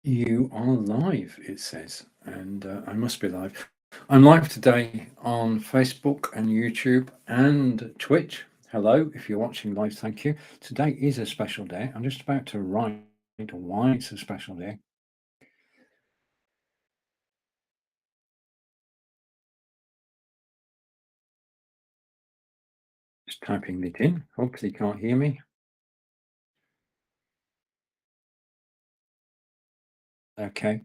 You are live, it says, and I must be live. I'm live today on Facebook and YouTube and Twitch. Hello, if you're watching live, thank you. Today is a special day. I'm just about to write why it's a special day. Just typing it in. Hopefully you can't hear me. Okay,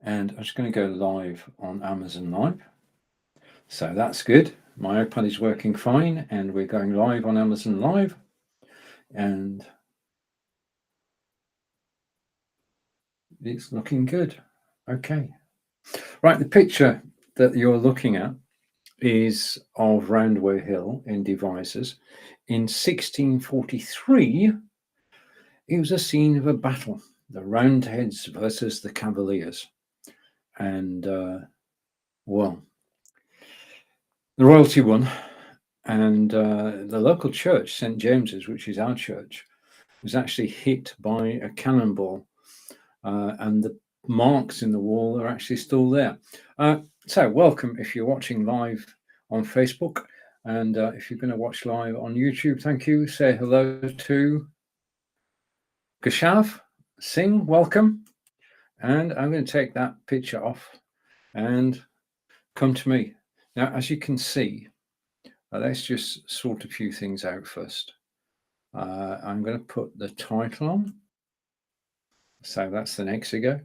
and I'm just going to go live on Amazon Live. So that's good. My iPad is working fine, and we're going live on Amazon Live. And it's looking good. Okay. Right, the picture that you're looking at is of Roundway Hill in Devizes. In 1643, it was a scene of a battle, the Roundheads versus the Cavaliers. And, well, the royalty won, and the local church, St. James's, which is our church, was actually hit by a cannonball, and the marks in the wall are actually still there. So welcome if you're watching live on Facebook, and if you're going to watch live on YouTube, thank you. Say hello to Gashav Singh, welcome. And I'm going to take that picture off and come to me. Now, as you can see, let's just sort a few things out first. I'm going to put the title on. So that's the next ago.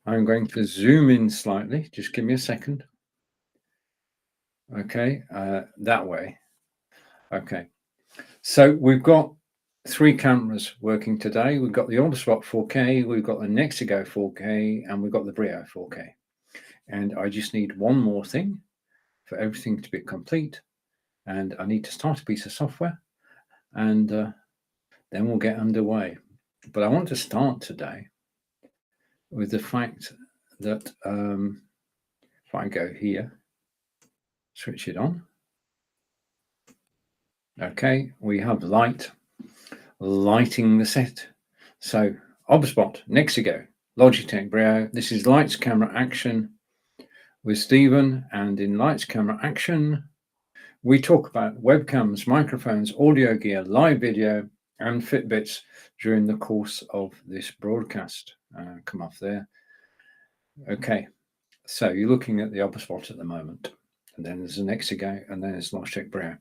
I'm going to zoom in slightly. Just give me a second. Okay, that way. Okay, so we've got 3 cameras working today. We've got the Spot 4K, we've got the Nexigo 4K, and we've got the Brio 4K. And I just need one more thing for everything to be complete. And I need to start a piece of software, and then we'll get underway. But I want to start today with the fact that if I go here, switch it on. Okay, we have lighting the set. So Obspot, Nexigo, Logitech Brio. This is lights, camera, action with Stephen. And in lights, camera, action, we talk about webcams, microphones, audio gear, live video, and Fitbits during the course of this broadcast. Come off there. Okay, so you're looking at the Obspot at the moment. And then there's an Nexigo, and then there's Logitech Brio.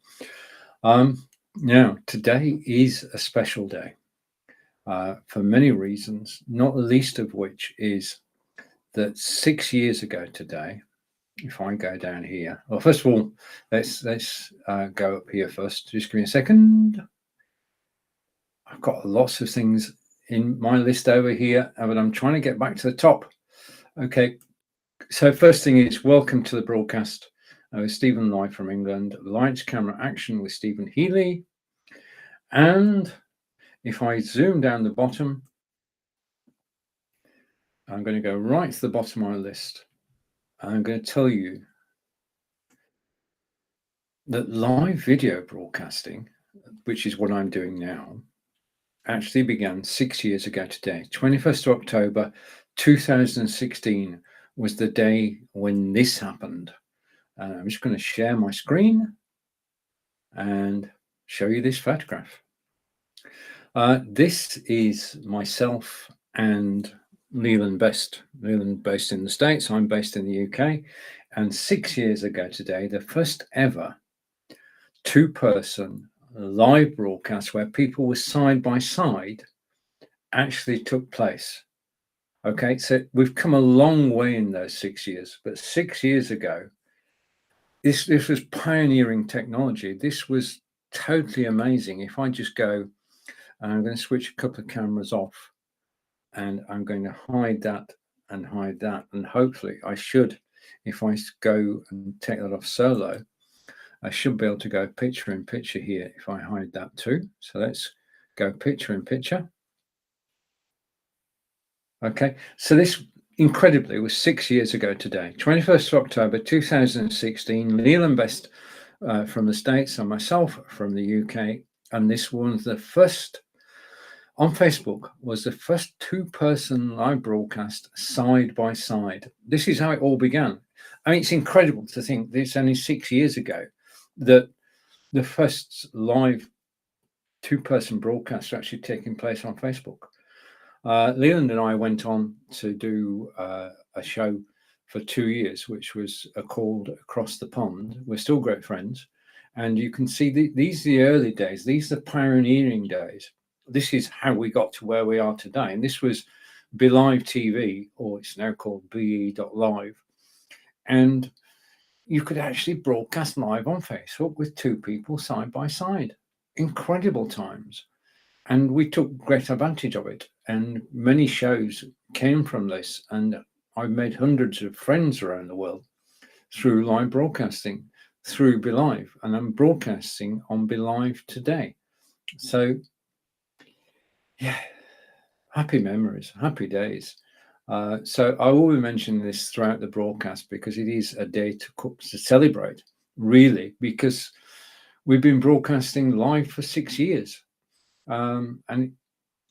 Now, today is a special day for many reasons, not the least of which is that 6 years ago today, if I go down here, well, first of all, let's go up here first. Just give me a second. I've got lots of things in my list over here, but I'm trying to get back to the top. Okay, so first thing is welcome to the broadcast with Stephen live from England, lights, camera, action with Stephen Healey. And if I zoom down the bottom, I'm going to go right to the bottom of my list. I'm going to tell you that live video broadcasting, which is what I'm doing now, actually began 6 years ago today. 21st of October 2016 was the day when this happened. And I'm just going to share my screen and show you this photograph. This is myself and Leland Best. Leland based in the States, I'm based in the UK. And 6 years ago today, the first ever 2-person live broadcast where people were side by side actually took place. Okay, so we've come a long way in those 6 years, but 6 years ago, this was pioneering technology. This was totally amazing. If I just go, and I'm going to switch a couple of cameras off, and I'm going to hide that, and hopefully I should, if I go and take that off solo, I should be able to go picture in picture here if I hide that too. So let's go picture in picture. Okay, so this incredibly was 6 years ago today, 21st of October 2016. Leland Best from the States and myself from the UK, and this was the first on Facebook was the first two-person live broadcast side by side. This is how it all began. I mean, it's incredible to think that it's only 6 years ago that the first live two-person broadcast are actually taking place on Facebook. Leland and I went on to do a show for 2 years, which was called Across the Pond. We're still great friends. And you can see these are the early days. These are the pioneering days. This is how we got to where we are today. And this was BeLive TV, or it's now called be.live. And you could actually broadcast live on Facebook with two people side by side. Incredible times. And we took great advantage of it. And many shows came from this. And I've made hundreds of friends around the world through live broadcasting, through BeLive. And I'm broadcasting on BeLive today. So, yeah, happy memories, happy days. So I will be mentioning this throughout the broadcast because it is a day to celebrate, really, because we've been broadcasting live for 6 years. And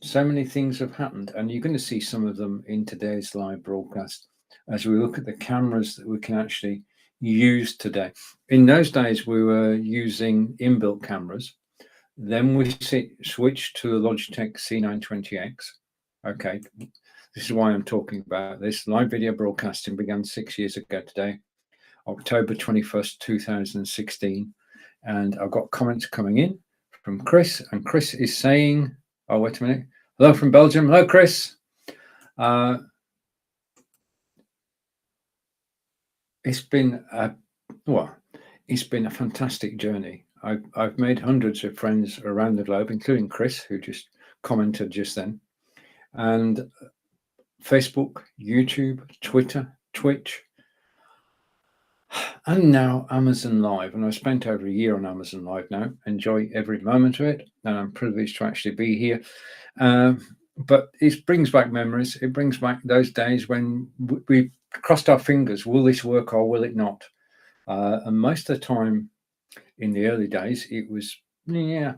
so many things have happened, and you're going to see some of them in today's live broadcast as we look at the cameras that we can actually use today. In those days, we were using inbuilt cameras. Then we switched to the Logitech C920X. Okay, this is why I'm talking about this. Live video broadcasting began 6 years ago today, October 21st, 2016. And I've got comments coming in from Chris, and Chris is saying, oh, wait a minute. Hello from Belgium. Hello, Chris. It's been it's been a fantastic journey. I've made hundreds of friends around the globe, including Chris, who just commented just then, and Facebook, YouTube, Twitter, Twitch, and now Amazon Live. And I've spent over a year on Amazon Live now. Enjoy every moment of it, and I'm privileged to actually be here. But it brings back memories. It brings back those days when we crossed our fingers. Will this work or will it not? And most of the time in the early days, it was, yeah.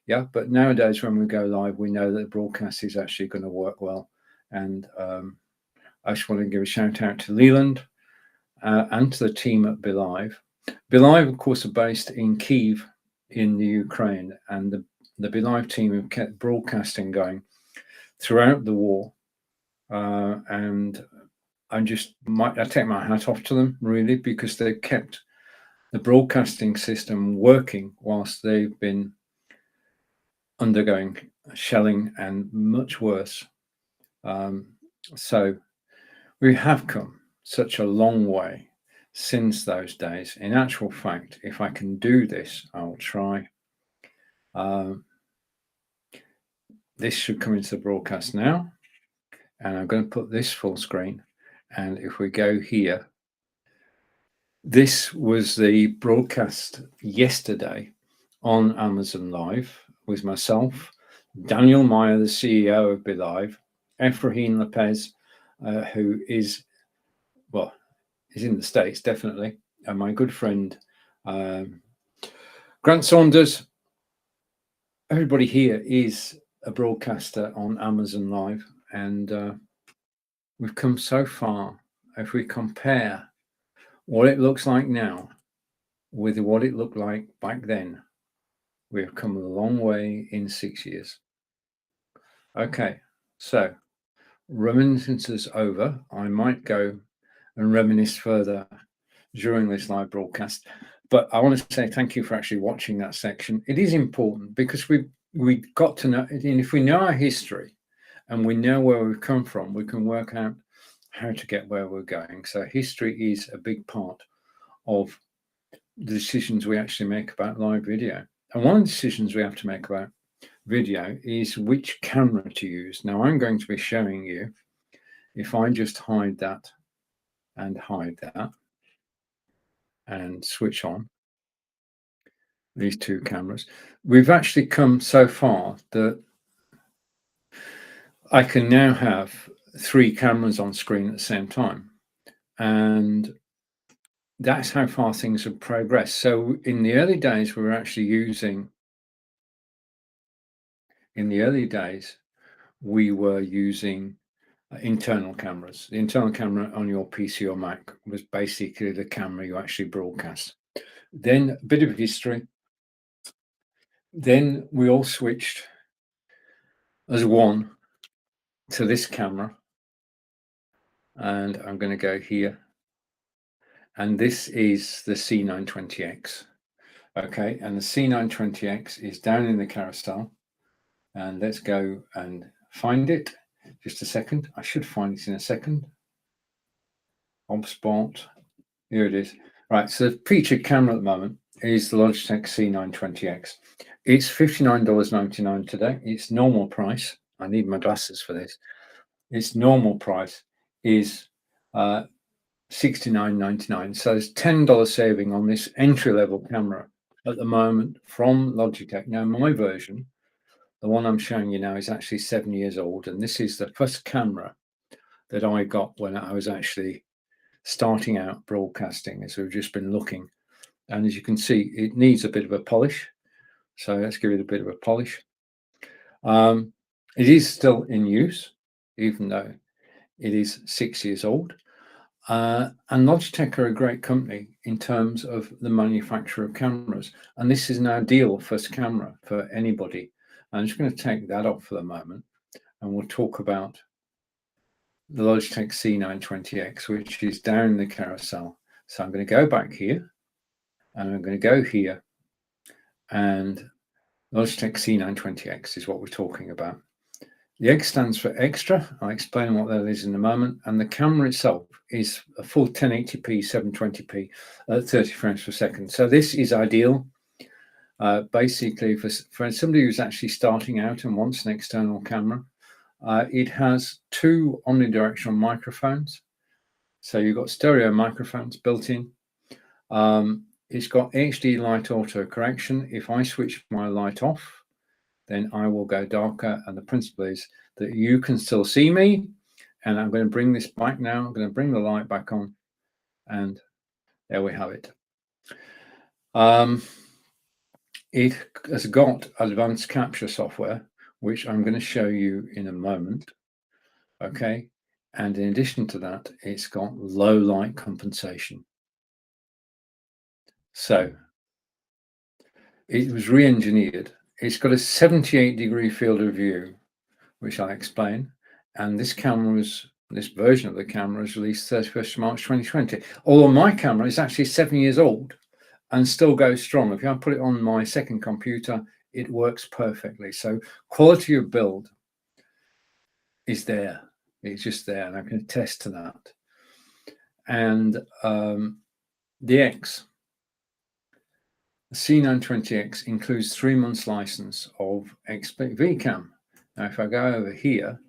But nowadays, when we go live, we know that the broadcast is actually going to work well. And I just want to give a shout out to Leland and to the team at BeLive. BeLive, of course, are based in Kyiv in the Ukraine. And the BeLive team have kept broadcasting going throughout the war, and I take my hat off to them, really, because they've kept the broadcasting system working whilst they've been undergoing shelling and much worse. So we have come such a long way since those days. In actual fact, if I can do this, I'll try. This should come into the broadcast now. And I'm going to put this full screen. And if we go here, this was the broadcast yesterday on Amazon Live with myself, Daniel Meyer, the CEO of BeLive, Efrahin Lopez, who is in the States, definitely, and my good friend, Grant Saunders. Everybody here is a broadcaster on Amazon Live, and we've come so far. If we compare what it looks like now with what it looked like back then, we've come a long way in 6 years. Okay, so reminiscence is over. I might go and reminisce further during this live broadcast, but I want to say thank you for actually watching that section. It is important because we got to know, and if we know our history and we know where we've come from, we can work out how to get where we're going. So history is a big part of the decisions we actually make about live video. And one of the decisions we have to make about video is which camera to use. Now I'm going to be showing you, if I just hide that and hide that and switch on these two cameras, we've actually come so far that I can now have 3 cameras on screen at the same time. And that's how far things have progressed. So in the early days, we were actually using in the early days, we were using internal cameras. The internal camera on your PC or Mac was basically the camera you actually broadcast. Then a bit of history. Then we all switched as one to this camera, and I'm going to go here, and this is the C920X. Okay, and the C920X is down in the carousel, and let's go and find it. Just a second. I should find it in a second. HubSpot. Here it is. Right, so the featured camera at the moment is the Logitech C920X. It's $59.99 today. Its normal price, I need my glasses for this. Its normal price is $69.99. So there's $10 saving on this entry-level camera at the moment from Logitech. Now, my version, the one I'm showing you now, is actually 7 years old, and this is the first camera that I got when I was actually starting out broadcasting, as we've just been looking. And as you can see, it needs a bit of a polish. So let's give it a bit of a polish. It is still in use, even though it is 6 years old. And Logitech are a great company in terms of the manufacture of cameras. And this is an ideal first camera for anybody. I'm just going to take that off for the moment, and we'll talk about the Logitech C920X, which is down the carousel. So I'm going to go back here, and I'm going to go here, and Logitech C920X is what we're talking about. The X stands for extra. I'll explain what that is in a moment. And the camera itself is a full 1080p, 720p at 30 frames per second. So this is ideal, basically, for somebody who's actually starting out and wants an external camera. It has two omnidirectional microphones. So you've got stereo microphones built in. It's got HD light auto correction. If I switch my light off, then I will go darker. And the principle is that you can still see me. And I'm going to bring this back now. I'm going to bring the light back on. And there we have it. It has got advanced capture software, which I'm going to show you in a moment. Okay. And in addition to that, it's got low light compensation. So it was re-engineered. It's got a 78-degree field of view, which I'll explain. And this version of the camera was released 31st March 2020. Although my camera is actually 7 years old and still goes strong. If I put it on my second computer, it works perfectly. So quality of build is there. It's just there, and I can attest to that. And the C920X includes 3 months license of XSplit VCam. Now, if I go over here,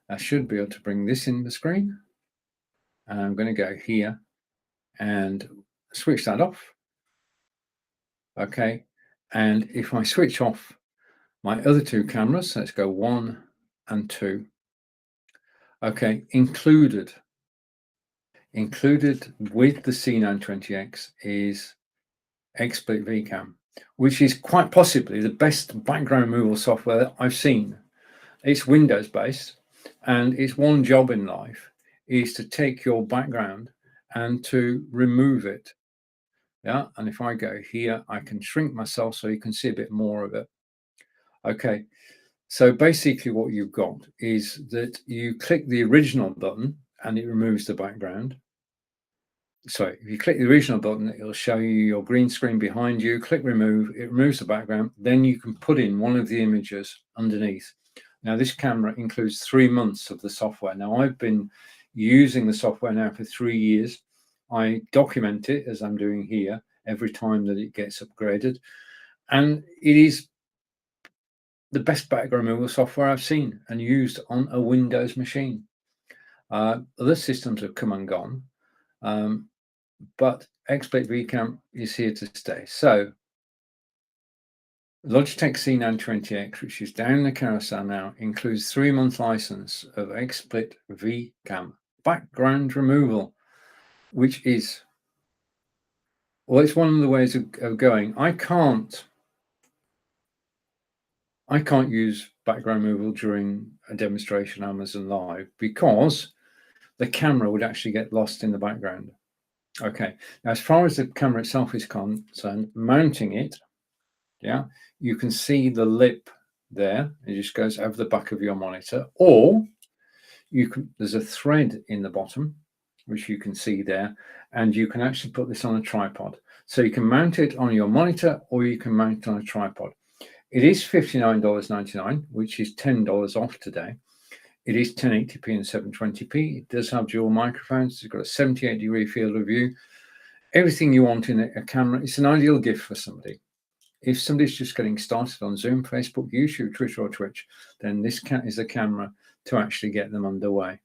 I should be able to bring this in the screen. And I'm going to go here and switch that off. Okay. And if I switch off my other two cameras, let's go 1 and 2. Okay. Included with the C920X is XSplit VCam, which is quite possibly the best background removal software that I've seen. It's Windows based, and its one job in life is to take your background and to remove it. Yeah, and if I go here, I can shrink myself so you can see a bit more of it. Okay, so basically what you've got is that you click the original button and it removes the background. So if you click the original button, it'll show you your green screen behind you. Click remove, it removes the background. Then you can put in one of the images underneath. Now, this camera includes 3 months of the software. Now, I've been using the software now for 3 years. I document it, as I'm doing here, every time that it gets upgraded. And it is the best background removal software I've seen and used on a Windows machine. Other systems have come and gone. But XSplit VCam is here to stay. So Logitech C920X, which is down the carousel now, includes 3 month license of XSplit VCam background removal, which is, well, it's one of the ways of going. I can't I can't use background removal during a demonstration on Amazon Live because the camera would actually get lost in the background. Okay, now as far as the camera itself is concerned, mounting it, yeah, you can see the lip there. It just goes over the back of your monitor, or there's a thread in the bottom, which you can see there, and you can actually put this on a tripod. So you can mount it on your monitor, or you can mount it on a tripod. It is $59.99, which is $10 off today. It is 1080p and 720p. It does have dual microphones. It's got a 78-degree field of view. Everything you want in a camera. It's an ideal gift for somebody. If somebody's just getting started on Zoom, Facebook, YouTube, Twitter, or Twitch, then this is a camera to actually get them underway.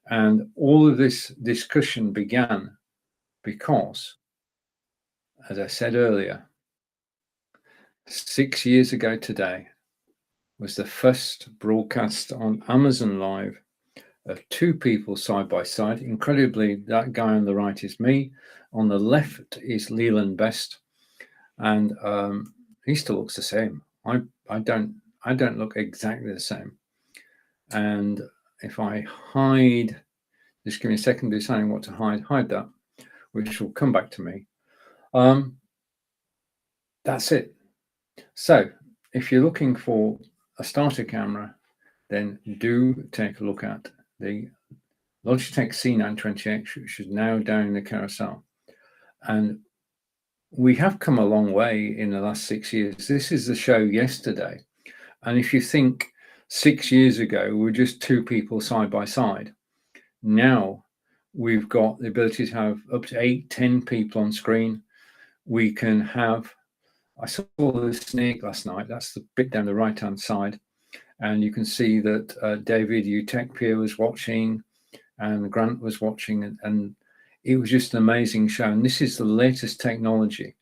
And all of this discussion began because, as I said earlier, 6 years ago today was the first broadcast on Amazon Live of two people side by side. Incredibly, that guy on the right is me. On the left is Leland Best, and he still looks the same. I don't look exactly the same. And if I hide, just give me a second, deciding what to hide that, which will come back to me. That's it. So if you're looking for a starter camera, then do take a look at the Logitech C920X, which is now down in the carousel. And we have come a long way in the last 6 years. This is the show yesterday. And if you think 6 years ago, we were just two people side by side. Now we've got the ability to have up to 8-10 people on screen. We can have, I saw the snake last night. That's the bit down the right-hand side. And you can see that David Utechpia was watching and Grant was watching, and it was just an amazing show. And this is the latest technology.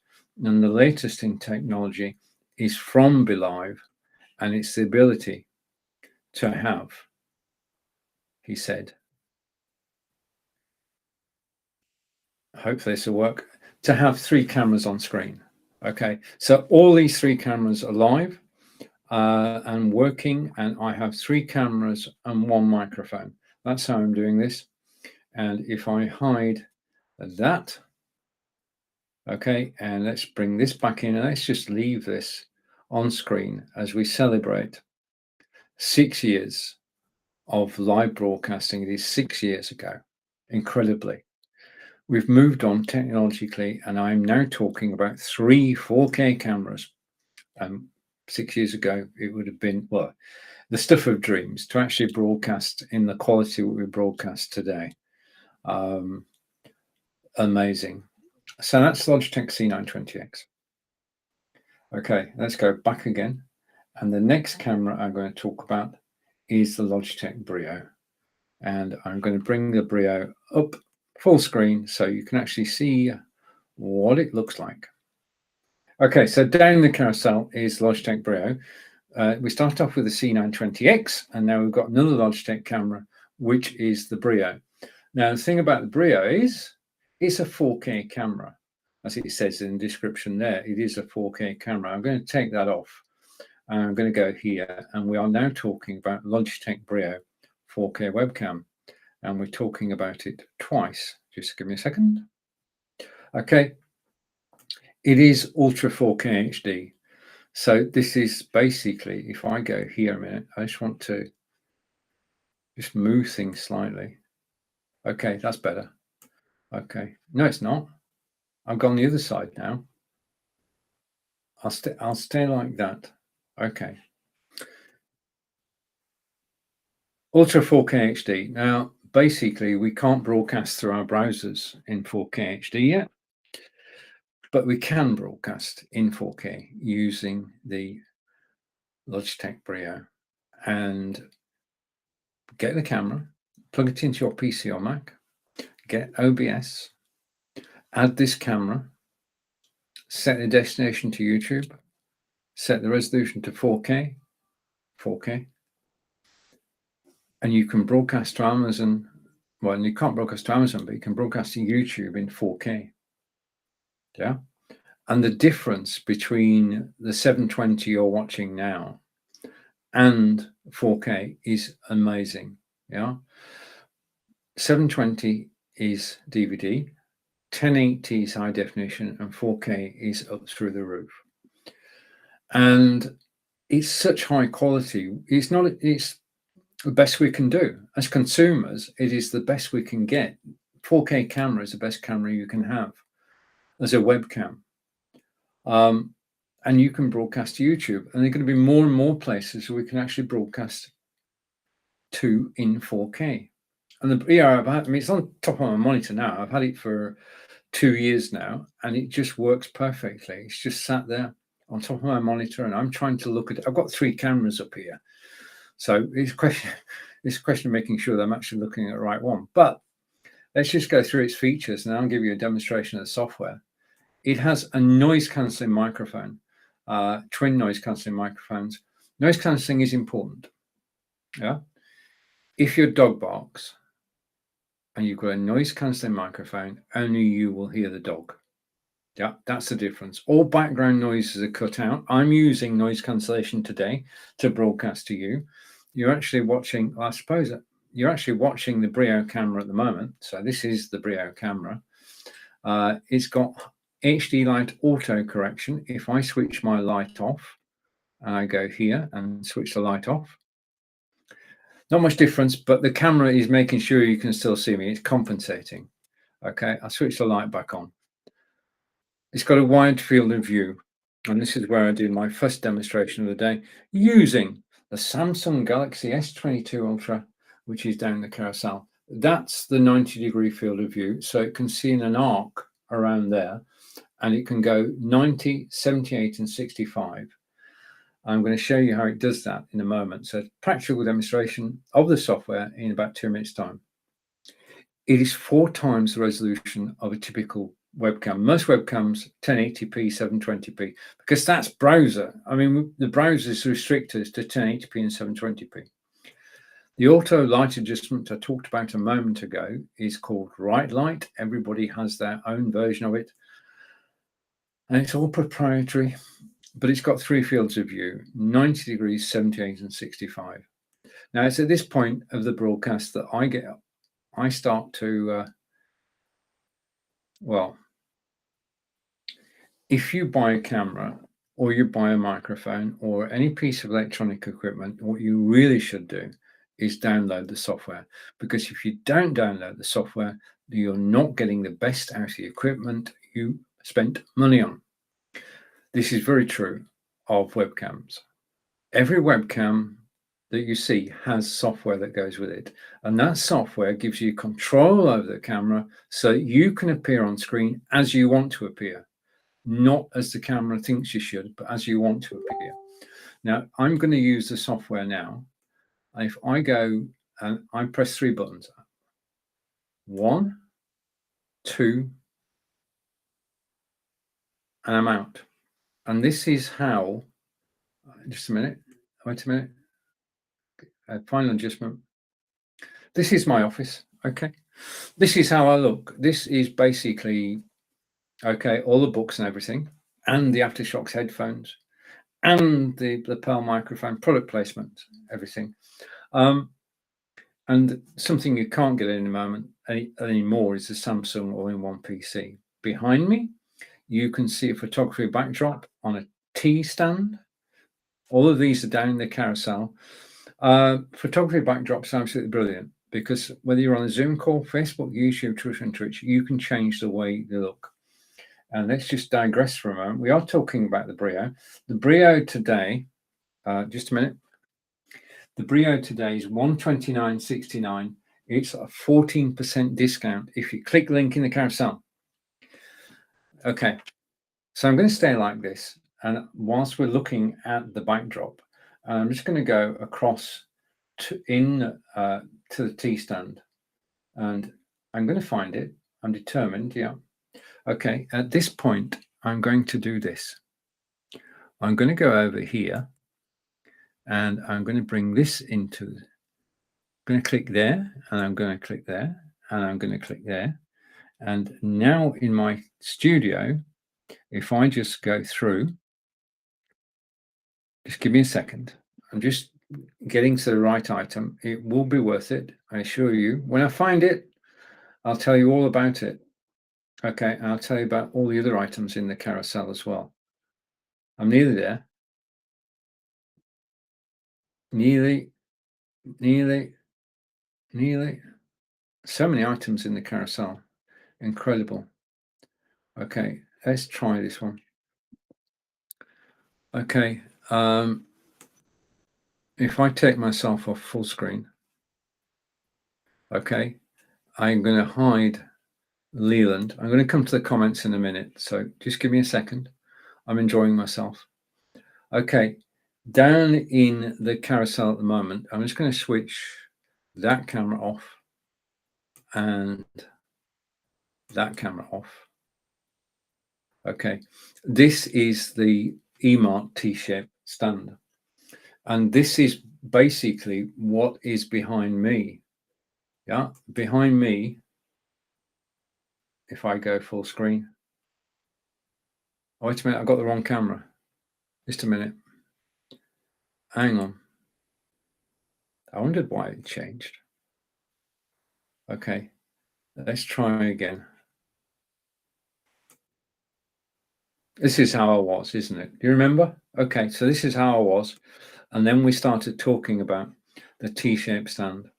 And the latest in technology is from BeLive, and it's the ability to have, he said, hopefully this will work, to have 3 cameras on screen. Okay, so all these 3 cameras are live and working, and I have 3 cameras and 1 microphone. That's how I'm doing this. And if I hide that, okay, and let's bring this back in, and let's just leave this on screen as we celebrate 6 years of live broadcasting. It is 6 years ago. Incredibly, we've moved on technologically, and I'm now talking about 3 4K cameras. 6 years ago, it would have been, well, the stuff of dreams to actually broadcast in the quality we broadcast today. Amazing. So that's Logitech C920X. Okay, let's go back again. And the next camera I'm going to talk about is the Logitech Brio. And I'm going to bring the Brio up full screen so you can actually see what it looks like. Okay, so down the carousel is Logitech Brio. We start off with the C920X, and now we've got another Logitech camera, which is the Brio. Now, the thing about the Brio is it's a 4K camera. As it says in the description there, it is a 4K camera. I'm going to take that off. And I'm going to go here, and we are now talking about Logitech Brio 4K webcam. And we're talking about it twice. Just give me a second. Okay. It is Ultra 4K HD. So this is basically, if I go here a minute, I just want to just move things slightly. Okay, that's better. Okay. No, it's not. I've gone the other side now. I'll stay like that. Okay. Ultra 4K HD. Now, basically, we can't broadcast through our browsers in 4K HD yet, but we can broadcast in 4K using the Logitech Brio. And get the camera, plug it into your PC or Mac, get OBS, add this camera, set the destination to YouTube, set the resolution to 4K, and you can broadcast to Amazon. Well, you can't broadcast to Amazon, but you can broadcast to YouTube in 4K. Yeah. And the difference between the 720 you're watching now and 4K is amazing. Yeah. 720 is DVD, 1080 is high definition, and 4K is up through the roof. And it's such high quality. It's the best we can do. As consumers, it is the best we can get. 4K camera is the best camera you can have as a webcam. And you can broadcast to YouTube, and there are going to be more and more places where we can actually broadcast to in 4K. And it's on top of my monitor now. I've had it for 2 years now, and it just works perfectly. It's just sat there on top of my monitor, and I'm trying to look at it. I've got 3 cameras up here, so it's a question of making sure that I'm actually looking at the right one. But let's just go through its features, and I'll give you a demonstration of the software. It has a noise cancelling microphone, twin noise cancelling microphones. Noise cancelling is important. Yeah. If your dog barks and you've got a noise cancelling microphone, only you will hear the dog. Yeah, that's the difference. All background noises are cut out. I'm using noise cancellation today to broadcast to you. You're actually watching, I suppose, you're actually watching the Brio camera at the moment. So this is the Brio camera. It's got HD light auto correction. If I switch my light off, and I go here and switch the light off, not much difference, but the camera is making sure you can still see me. It's compensating. Okay, I switch the light back on. It's got a wide field of view, and this is where I do my first demonstration of the day using the Samsung Galaxy S22 Ultra, which is down the carousel. That's the 90-degree field of view, so it can see in an arc around there, and it can go 90, 78, and 65. I'm going to show you how it does that in a moment. So, practical demonstration of the software in about 2 minutes' time. It is 4 times the resolution of a typical webcam. Most webcams 1080p, 720p, because that's browser. I mean, the browser is restricted to 1080p and 720p. The auto light adjustment I talked about a moment ago is called Right Light. Everybody has their own version of it, and it's all proprietary, but it's got 3 fields of view: 90 degrees, 78, and 65. Now, it's at this point of the broadcast that I start to, well, if you buy a camera or you buy a microphone or any piece of electronic equipment, what you really should do is download the software. Because if you don't download the software, you're not getting the best out of the equipment you spent money on. This is very true of webcams. Every webcam that you see has software that goes with it, and that software gives you control over the camera so you can appear on screen as you want to appear, not as the camera thinks you should, but as you want to appear. Now, I'm going to use the software now. If I go and I press 3 buttons, 1, 2, and I'm out. And this is how, just a minute, wait a minute, final adjustment. This is my office, okay? This is how I look. This is basically, okay, all the books and everything, and the Aftershocks headphones, and the Pearl microphone, product placement, everything. And something you can't get in a moment anymore is the Samsung all-in-one PC. Behind me, you can see a photography backdrop on a T stand. All of these are down in the carousel. Photography backdrops are absolutely brilliant because whether you're on a Zoom call, Facebook, YouTube, Twitter, and Twitch, you can change the way they look. And let's just digress for a moment. We are talking about the Brio. The Brio today, just a minute. The Brio today is $129.69. It's a 14% discount if you click the link in the carousel. Okay, so I'm going to stay like this, and whilst we're looking at the backdrop, I'm just going to go across to the T stand, and I'm going to find it. I'm determined, yeah. Okay, at this point, I'm going to do this. I'm going to go over here, and I'm going to bring this into. I'm going to click there, and I'm going to click there, and I'm going to click there. And now in my studio, if I just go through, just give me a second. I'm just getting to the right item. It will be worth it, I assure you. When I find it, I'll tell you all about it. Okay, and I'll tell you about all the other items in the carousel as well. I'm nearly there. Nearly. So many items in the carousel. Incredible. Okay, let's try this one. Okay, if I take myself off full screen, okay, I'm going to hide Leland. I'm going to come to the comments in a minute, so just give me a second. I'm enjoying myself. Okay, down in the carousel at the moment, I'm just going to switch that camera off and that camera off. Okay, this is the E-Mark T-shape stand, and this is basically what is behind me. Yeah, behind me, if I go full screen. Oh, wait a minute, I got the wrong camera. Just a minute. Hang on. I wondered why it changed. Okay, let's try again. This is how I was, isn't it? Do you remember? Okay, so this is how I was. And then we started talking about the T-shaped stand,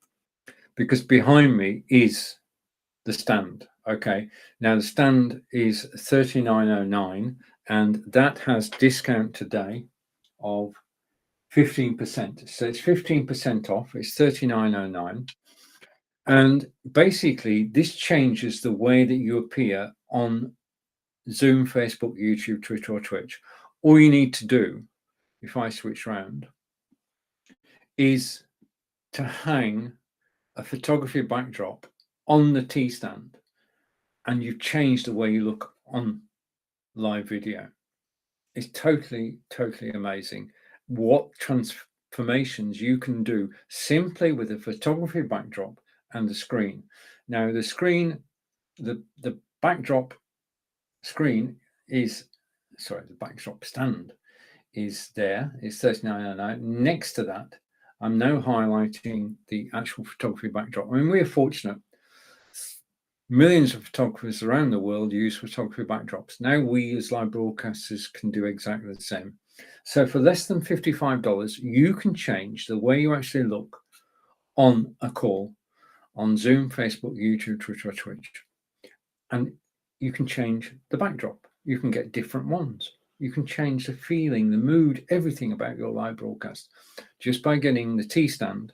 because behind me is the stand. Okay, now the stand is $39.09, and that has discount today of 15%. So it's 15% off. It's $39.09. And basically, this changes the way that you appear on Zoom, Facebook, YouTube, Twitter, or Twitch. All you need to do, if I switch around, is to hang a photography backdrop on the T stand, and you've changed the way you look on live video. It's totally amazing what transformations you can do simply with a photography backdrop and the screen. Now the screen, the backdrop screen is, sorry, the backdrop stand is there. It's $39.09. Next to that, I'm now highlighting the actual photography backdrop. I mean, we're fortunate. Millions of photographers around the world use photography backdrops. Now we as live broadcasters can do exactly the same. So for less than $55, you can change the way you actually look on a call on Zoom, Facebook, YouTube, Twitter, or Twitch. And you can change the backdrop. You can get different ones. You can change the feeling, the mood, everything about your live broadcast just by getting the T stand.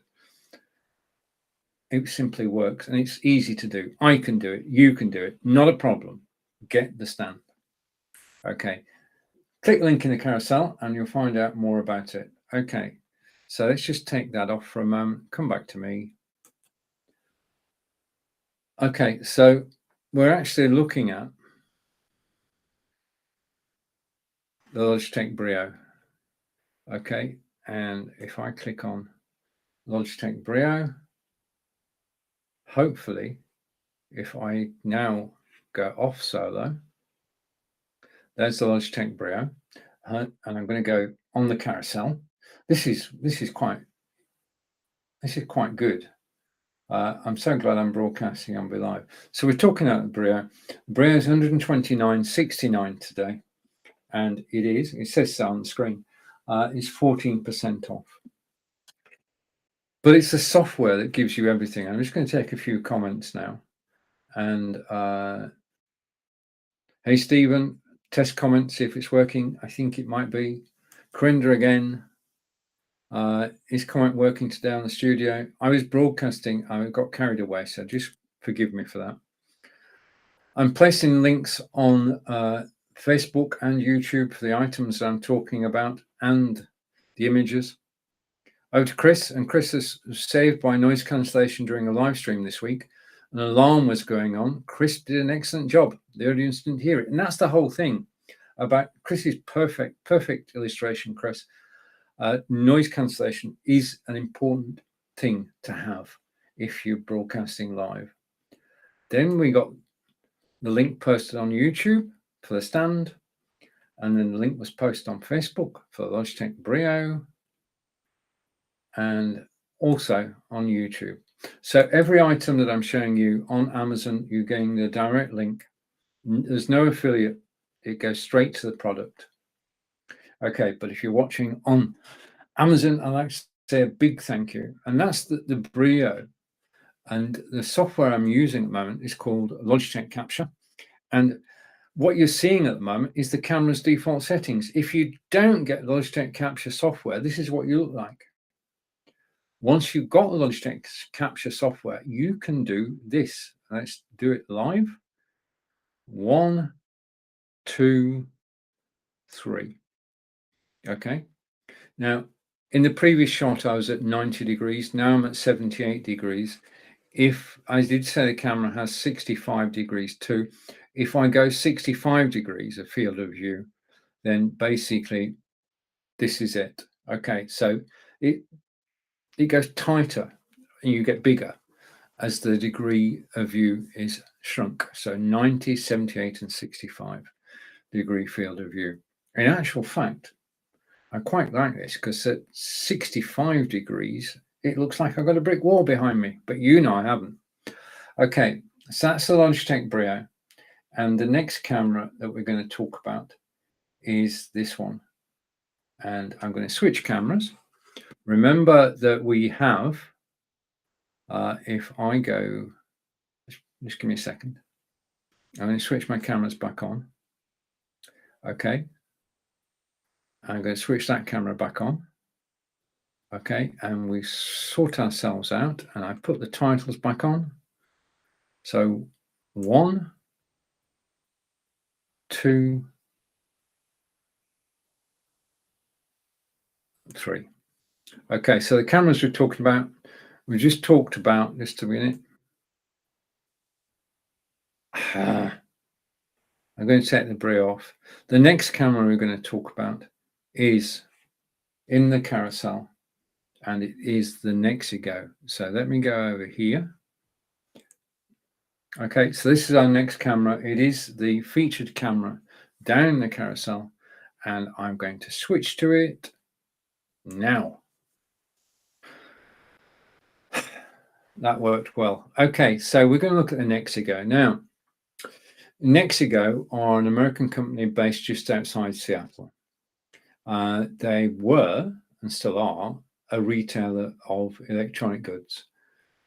It simply works, and it's easy to do. I can do it. You can do it. Not a problem. Get the stand. Okay. Click link in the carousel and you'll find out more about it. Okay. So let's just take that off for a moment. Come back to me. Okay. So we're actually looking at the Logitech Brio. Okay. And if I click on Logitech Brio, hopefully, if I now go off solo, there's the Logitech Brio, and I'm going to go on the carousel. This is quite good. I'm so glad I'm broadcasting on Live. So we're talking about the Brio. The Brio is $129.69 today, and it says so on the screen. It's 14% off. But it's the software that gives you everything. I'm just going to take a few comments now. And hey, Stephen, test comment, see if it's working. I think it might be. Corinda again. Is comment working today on the studio? I was broadcasting. I got carried away, so just forgive me for that. I'm placing links on Facebook and YouTube for the items I'm talking about and the images. Over to Chris, and Chris is saved by noise cancellation during a live stream this week. An alarm was going on. Chris did an excellent job. The audience didn't hear it. And that's the whole thing about Chris's perfect illustration, Chris. Noise cancellation is an important thing to have if you're broadcasting live. Then we got the link posted on YouTube for the stand, and then the link was posted on Facebook for the Logitech Brio, and also on YouTube. So every item that I'm showing you on Amazon, you're getting the direct link. There's no affiliate. It goes straight to the product. Okay, but if you're watching on Amazon, I'd like to say a big thank you. And that's the Brio. And the software I'm using at the moment is called Logitech Capture. And what you're seeing at the moment is the camera's default settings. If you don't get Logitech Capture software, this is what you look like. Once you've got Logitech Capture software, you can do this. Let's do it live. 1, 2, 3. Okay. Now, in the previous shot, I was at 90 degrees. Now I'm at 78 degrees. If I did say the camera has 65 degrees too, if I go 65 degrees of field of view, then basically this is it. Okay, so it goes tighter and you get bigger as the degree of view is shrunk. So 90, 78 and 65 degree field of view. In actual fact, I quite like this because at 65 degrees, it looks like I've got a brick wall behind me, but you know I haven't. Okay, so that's the Logitech Brio. And the next camera that we're going to talk about is this one. And I'm going to switch cameras. Remember that we have, if I go, just give me a second. I'm going to switch my cameras back on. Okay. I'm going to switch that camera back on. Okay. And we sort ourselves out and I put the titles back on. So 1, 2, 3. Okay. So the cameras we're talking about, we just talked about, just a minute. I'm going to take the Brio off. The next camera we're going to talk about is in the carousel, and it is the Nexigo. So let me go over here. Okay, so this is our next camera. It is the featured camera down in the carousel, and I'm going to switch to it now. That worked well. Okay, so we're going to look at the Nexigo. Now, Nexigo are an American company based just outside Seattle. They were, and still are, a retailer of electronic goods,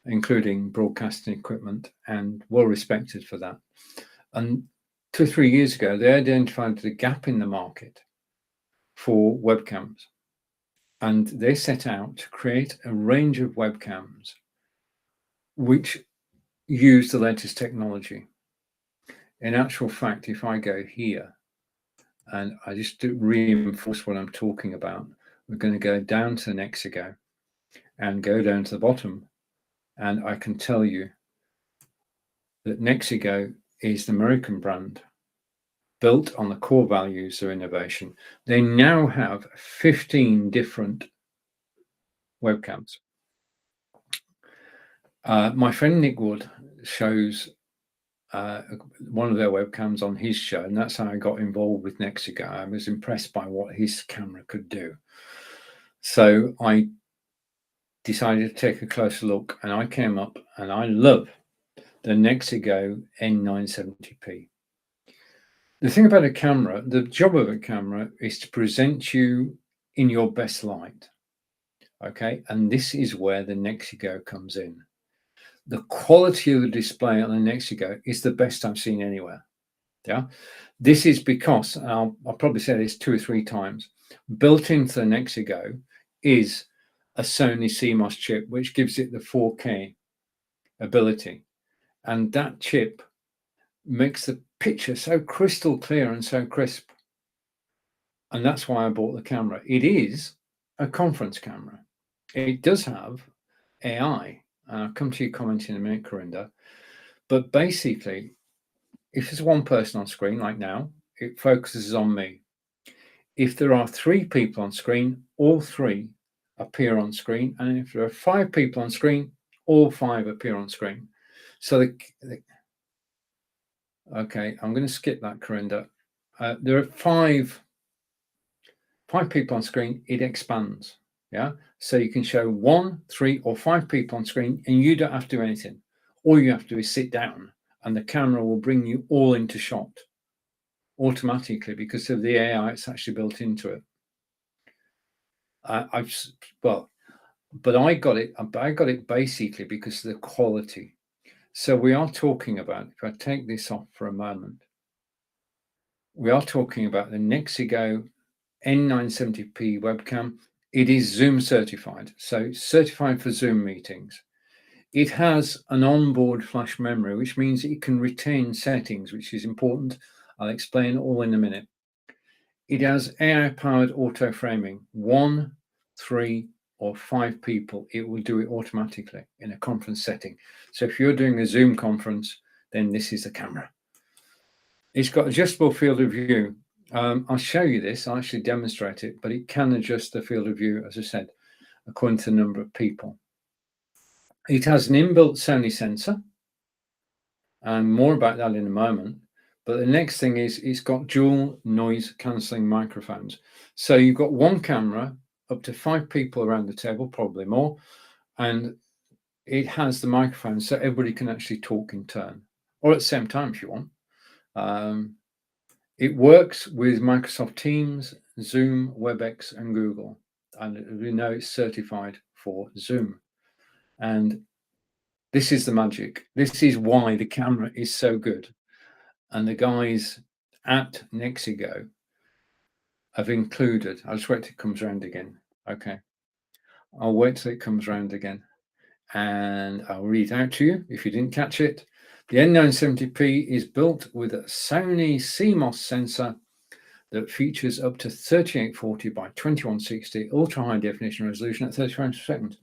including broadcasting equipment, and well respected for that. And 2 or 3 years ago, they identified the gap in the market for webcams. And they set out to create a range of webcams which use the latest technology. In actual fact, if I go here, and I just reinforce what I'm talking about, we're going to go down to Nexigo and go down to the bottom. And I can tell you that Nexigo is the American brand built on the core values of innovation. They now have 15 different webcams. My friend Nick Wood shows one of their webcams on his show, and that's how I got involved with Nexigo. I was impressed by what his camera could do. So I decided to take a closer look, and I came up and I love the Nexigo N970p. The thing about a camera, the job of a camera is to present you in your best light. Okay, and this is where the Nexigo comes in. The quality of the display on the Nexigo is the best I've seen anywhere. Yeah, this is because, I'll probably say this 2 or 3 times, built into the Nexigo is a Sony CMOS chip, which gives it the 4K ability. And that chip makes the picture so crystal clear and so crisp. And that's why I bought the camera. It is a conference camera. It does have AI. And I'll come to your comment in a minute, Corinda. But basically, if there's one person on screen, like now, it focuses on me. If there are 3 people on screen, all 3 appear on screen. And if there are 5 people on screen, all 5 appear on screen. So okay, I'm going to skip that, Corinda. There are 5 people on screen. It expands. Yeah. So you can show 1, 3, or 5 people on screen, and you don't have to do anything. All you have to do is sit down, and the camera will bring you all into shot automatically because of the AI it's actually built into it. I got it basically because of the quality. So we are talking about, if I take this off for a moment, we are talking about the Nexigo N970p webcam. It is Zoom certified, so certified for Zoom meetings. It has an onboard flash memory, which means it can retain settings, which is important. I'll explain all in a minute. It has AI-powered auto framing. 1, 3, or 5 people, it will do it automatically in a conference setting. So if you're doing a Zoom conference, then this is the camera. It's got adjustable field of view. I'll show you this, I'll actually demonstrate it, but it can adjust the field of view, as I said, according to the number of people. It has an inbuilt Sony sensor, and more about that in a moment. But the next thing is it's got dual noise cancelling microphones. So you've got one camera, up to 5 people around the table, probably more, and it has the microphone so everybody can actually talk in turn, or at the same time if you want. It works with Microsoft Teams, Zoom, WebEx, and Google. And we know it's certified for Zoom. And this is the magic. This is why the camera is so good. And the guys at Nexigo have included, I'll just wait till it comes around again. Okay. I'll wait till it comes around again. And I'll read out to you if you didn't catch it. The N970p is built with a Sony CMOS sensor that features up to 3840 by 2160 ultra high definition resolution at 30 frames per second.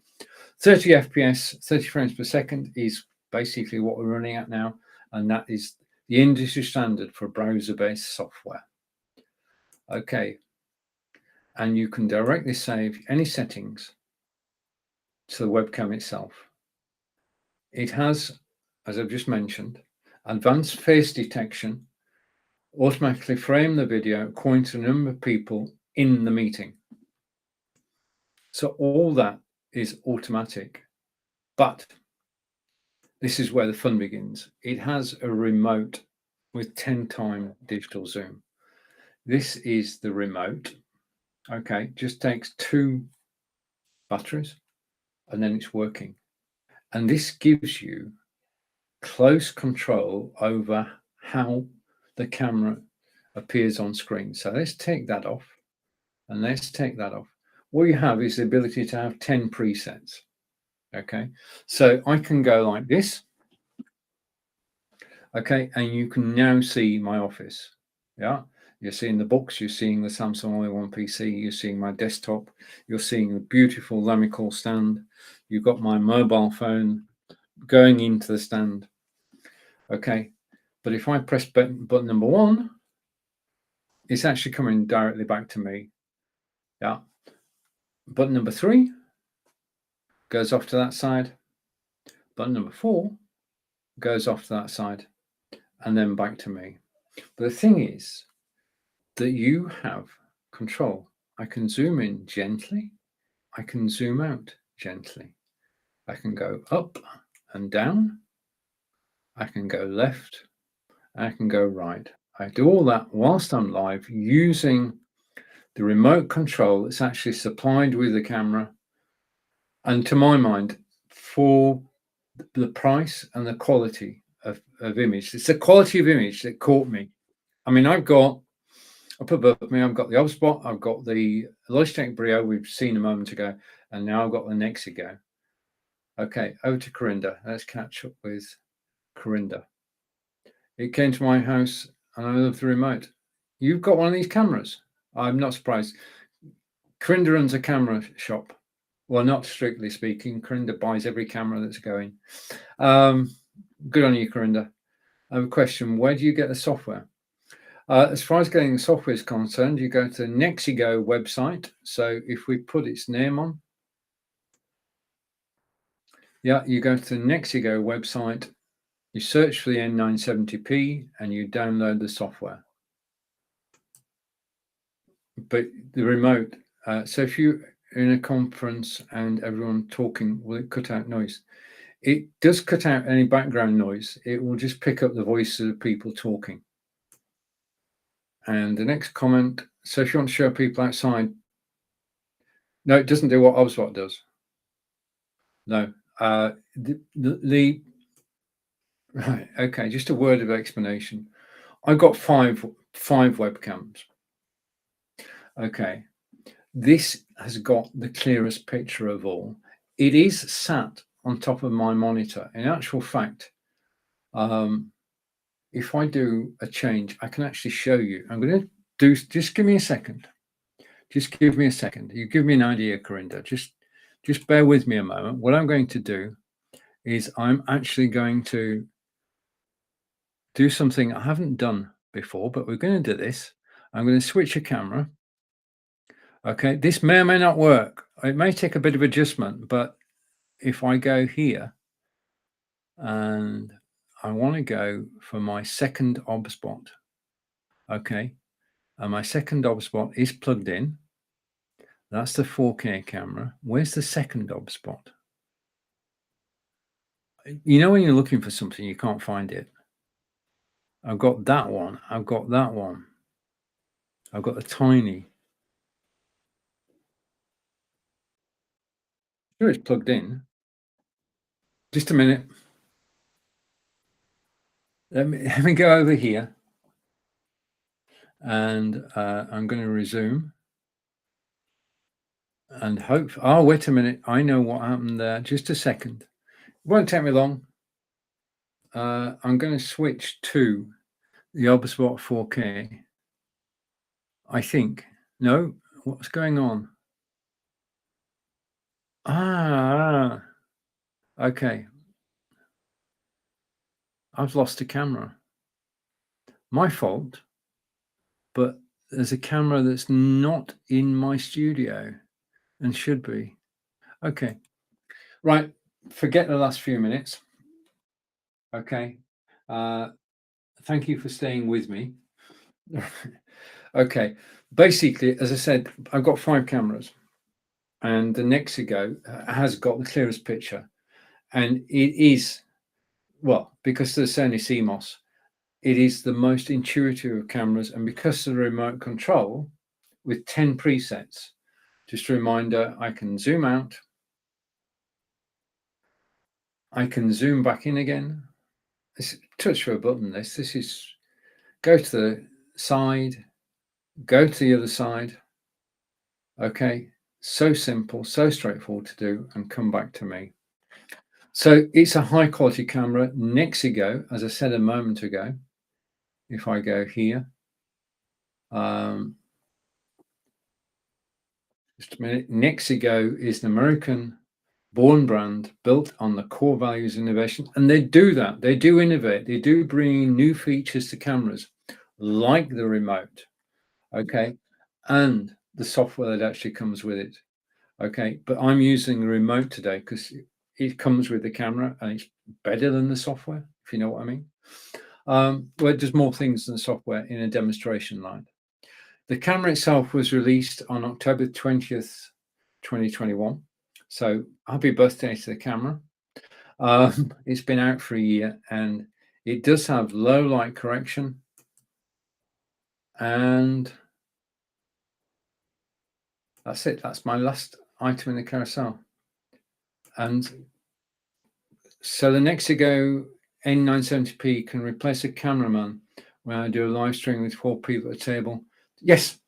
30 FPS, 30 frames per second is basically what we're running at now, and that is the industry standard for browser-based software. Okay, and you can directly save any settings to the webcam itself. It has, as I've just mentioned, advanced face detection, automatically frame the video according to the number of people in the meeting. So all that is automatic, but this is where the fun begins. It has a remote with 10x digital zoom. This is the remote. Okay, just takes 2 batteries and then it's working. And this gives you close control over how the camera appears on screen. So let's take that off and let's take that off. What you have is the ability to have 10 presets. Okay, so I can go like this. Okay, and you can now see my office. Yeah, you're seeing the books, you're seeing the Samsung All-in-One PC, you're seeing my desktop, you're seeing the beautiful Lamical stand, you've got my mobile phone going into the stand. Okay, but if I press button number 1, it's actually coming directly back to me. Yeah, button number 3 goes off to that side, button number 4 goes off to that side, and then back to me. But the thing is that you have control. I can zoom in gently. I can zoom out gently. I can go up and down. I can go left. I can go right. I do all that whilst I'm live using the remote control that's actually supplied with the camera. And to my mind, for the price and the quality of image, it's the quality of image that caught me. I mean, up above me, I've got the Obspot, I've got the Logitech Brio we've seen a moment ago, and now I've got the Nexigo. Okay, over to Corinda. Let's catch up with Corinda. It came to my house and I love the remote. You've got one of these cameras. I'm not surprised. Corinda runs a camera shop. Well, not strictly speaking. Corinda buys every camera that's going. Good on you, Corinda. I have a question. Where do you get the software? As far as getting the software is concerned, you go to the Nexigo website. So if we put its name on, yeah, you go to the Nexigo website, you search for the N970p and you download the software. But the remote, so if you in a conference and everyone talking, will it cut out noise? It does cut out any background noise. It will just pick up the voices of people talking. And the next comment, so if you want to show people outside, no, it doesn't do what OBSBot does. No, the right, okay, just a word of explanation. I've got five webcams. Okay, this has got the clearest picture of all. It is sat on top of my monitor. In actual fact, if I do a change, I can actually show you. I'm going to do, just give me a second. Just give me a second. You give me an idea, Corinda. Just bear with me a moment. What I'm going to do is I'm actually going to do something I haven't done before, but we're going to do this. I'm going to switch a camera. Okay, this may or may not work. It may take a bit of adjustment, but if I go here and I want to go for my second OBSBot, okay, and my second OBSBot is plugged in. That's the 4K camera. Where's the second OBSBot? You know when you're looking for something, you can't find it. I've got that one. I've got that one. I've got the tiny. Sure, it's plugged in. Just a minute. Let me go over here. And I'm going to resume. And hope. Oh, wait a minute. I know what happened there. Just a second. It won't take me long. I'm going to switch to the OBSBot 4K. I think. No, what's going on? Okay. I've lost a camera. My fault. But there's a camera that's not in my studio and should be. Okay. Right. Forget the last few minutes. Okay. Thank you for staying with me. Okay. Basically, as I said, I've got 5 cameras and the Nexigo has got the clearest picture. And it is, well, because of the Sony CMOS, it is the most intuitive of cameras. And because of the remote control with 10 presets, just a reminder, I can zoom out. I can zoom back in again. It's touch of a button. This is go to the side, go to the other side. Okay, so simple, so straightforward to do, and come back to me. So it's a high quality camera. Nexigo, as I said a moment ago, if I go here, just a minute. Nexigo is an American born brand built on the core values of innovation. And they do that. They do innovate. They do bring new features to cameras, like the remote, okay, and the software that actually comes with it, okay. But I'm using the remote today because it comes with the camera and it's better than the software, if you know what I mean. Well, it does more things than the software in a demonstration line. The camera itself was released on October 20th, 2021. So happy birthday to the camera. It's been out for a year and it does have low light correction. And that's it. That's my last item in the carousel. And so the Nexigo N970p can replace a cameraman when I do a live stream with 4 people at a table. Yes.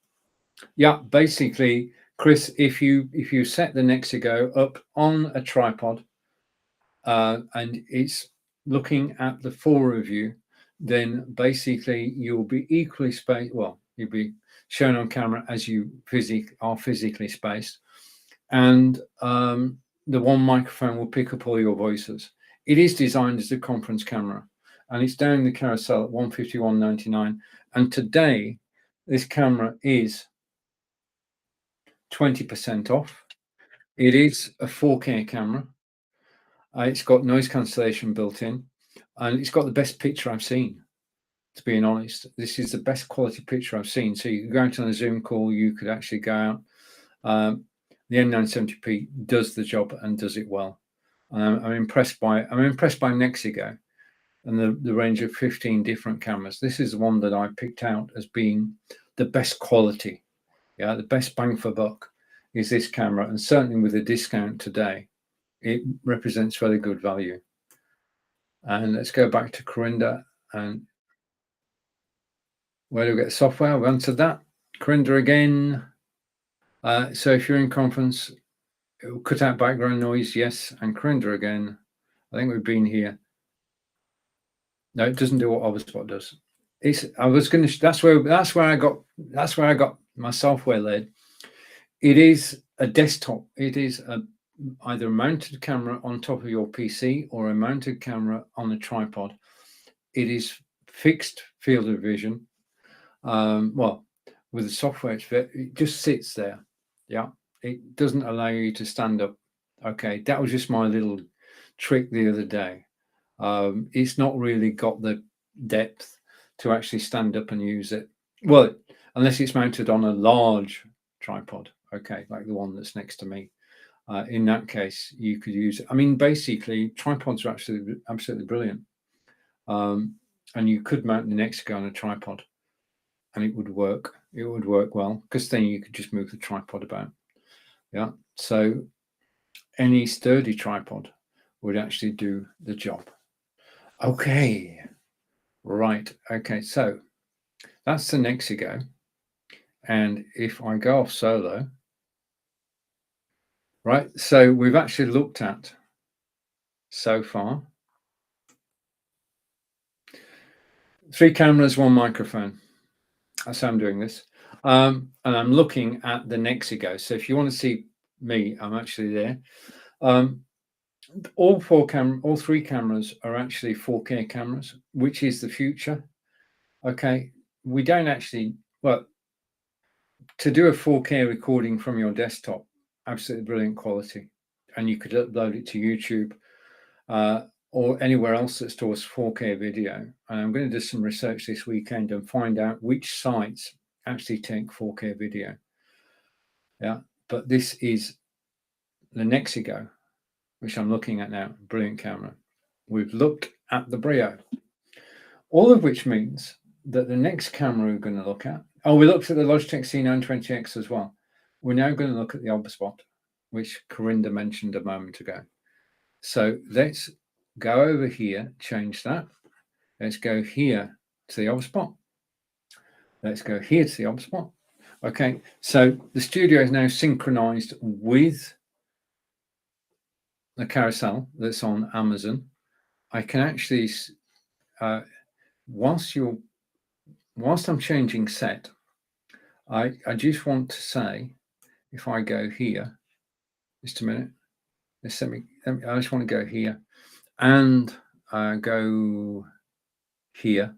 Yeah, basically, Chris, if you set the Nexigo up on a tripod and it's looking at the 4 of you, then basically you'll be equally spaced. Well, you'll be shown on camera as you are physically spaced, and the one microphone will pick up all your voices. It is designed as a conference camera, and it's down the carousel at $151.99. And today, this camera is 20% off. It is a 4K camera. It's got noise cancellation built in, and it's got the best picture I've seen. To be honest, this is the best quality picture I've seen. So you can go out on a Zoom call. You could actually go out. the N970p does the job and does it well. I'm impressed by Nexigo and the range of 15 different cameras. This is the one that I picked out as being the best quality. Yeah, the best bang for buck is this camera, and certainly with a discount today, it represents very good value. And let's go back to Corinda. And where do we get the software? We answered that. Corinda again. So if you're in conference, it will cut out background noise. Yes. And Corinda again. I think we've been here. No, it doesn't do what Overspot does. That's where I got my software led. It is a desktop. It is either a mounted camera on top of your PC or a mounted camera on a tripod. It is fixed field of vision. Well, with the software, it just sits there. Yeah, it doesn't allow you to stand up. Okay, that was just my little trick the other day. It's not really got the depth to actually stand up and use it. Well, unless it's mounted on a large tripod, okay, like the one that's next to me. In that case, you could use it. I mean, basically, tripods are absolutely brilliant. And you could mount the Nexigo on a tripod and it would work. It would work well, because then you could just move the tripod about. Yeah, so any sturdy tripod would actually do the job. Okay, right. Okay, so that's the Nexigo. And if I go off solo, right, so we've actually looked at so far 3 cameras, 1 microphone. That's how I'm doing this. And I'm looking at the Nexigo. So if you want to see me, I'm actually there. All 3 cameras are actually 4K cameras, which is the future. Okay, we don't actually, well, to do a 4K recording from your desktop, absolutely brilliant quality, and you could upload it to YouTube or anywhere else that stores 4K video. And I'm going to do some research this weekend and find out which sites actually take 4K video. Yeah, but this is the Nexigo, which I'm looking at now. Brilliant camera. We've looked at the Brio, all of which means that the next camera we're going to look at, we looked at the Logitech C920X as well. We're now going to look at the Overspot, which Corinda mentioned a moment ago. So let's go over here, change that. Let's go here to the Overspot. Let's go here to the Overspot. Okay, so the studio is now synchronized with the carousel that's on Amazon. I can actually, whilst I'm changing set, I just want to say, if I go here, just a minute, I just want to go here and go here.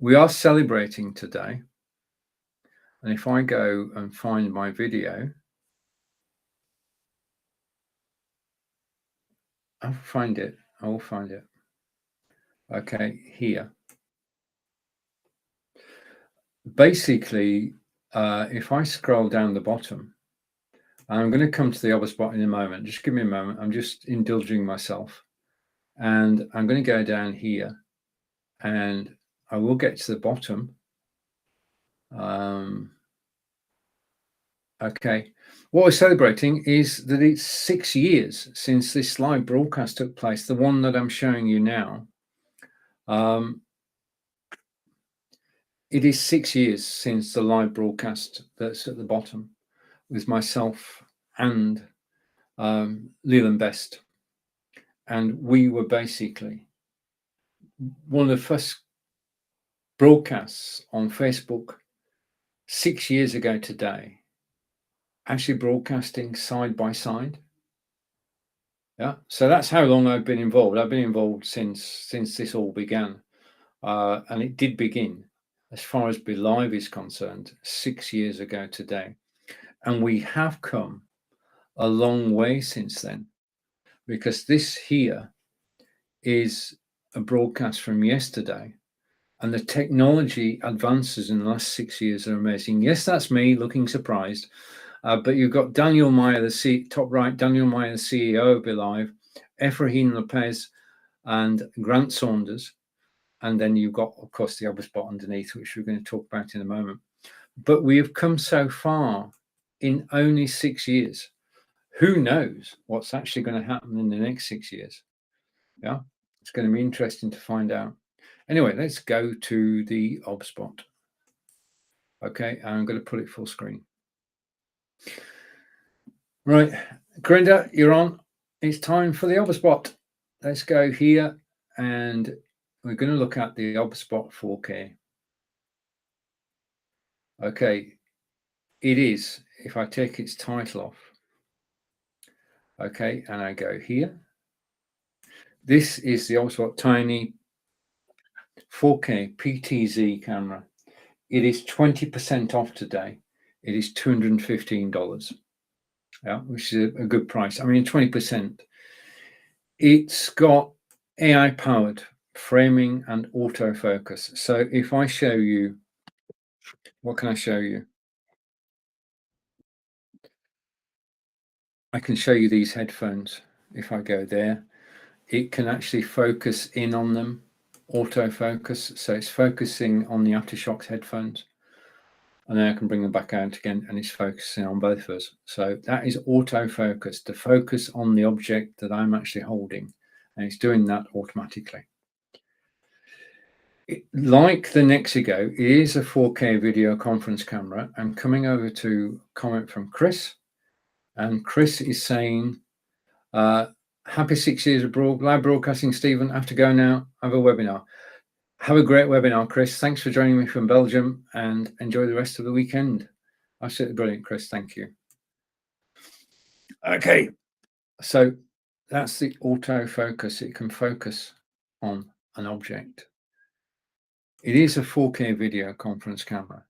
We are celebrating today. And if I go and find my video, I will find it. Okay, here. Basically, if I scroll down the bottom, I'm going to come to the Overspot in a moment. Just give me a moment. I'm just indulging myself. And I'm going to go down here and I will get to the bottom. Okay, what we're celebrating is that it's 6 years since this live broadcast took place, the one that I'm showing you now. It is 6 years since the live broadcast that's at the bottom with myself and Leland Best. And we were basically one of the first broadcasts on Facebook 6 years ago today, actually broadcasting side by side. Yeah, so that's how long I've been involved. I've been involved since this all began. And it did begin, as far as Be Live is concerned, 6 years ago today. And we have come a long way since then, because this here is a broadcast from yesterday. And the technology advances in the last 6 years are amazing. Yes, that's me looking surprised. But you've got Daniel Meyer, top right, Daniel Meyer, the CEO of BeLive, Efrain Lopez, and Grant Saunders. And then you've got, of course, the other spot underneath, which we're going to talk about in a moment. But we have come so far in only 6 years. Who knows what's actually going to happen in the next 6 years? Yeah, it's going to be interesting to find out. Anyway, let's go to the OBSpot. Okay, I'm going to put it full screen. Right, Grinda, you're on. It's time for the OBSpot. Let's go here, and we're going to look at the OBSpot 4K. Okay, it is, if I take its title off, okay, and I go here, this is the OBSpot Tiny 4K PTZ camera. It is 20% off today. It is $215, yeah, which is a good price. I mean, 20%. It's got AI powered framing and autofocus. So if I show you, what can I show you? I can show you these headphones. If I go there, it can actually focus in on them, autofocus. So it's focusing on the Aftershok's headphones. And then I can bring them back out again, and it's focusing on both of us. So that is autofocus, to focus on the object that I'm actually holding. And it's doing that automatically. Like the Nexigo, it is a 4K video conference camera. I'm coming over to comment from Chris. And Chris is saying, happy 6 years of live broadcasting, Stephen. I have to go now. I have a webinar. Have a great webinar, Chris. Thanks for joining me from Belgium, and enjoy the rest of the weekend. Absolutely brilliant, Chris. Thank you. Okay, so that's the autofocus. It can focus on an object. It is a 4K video conference camera.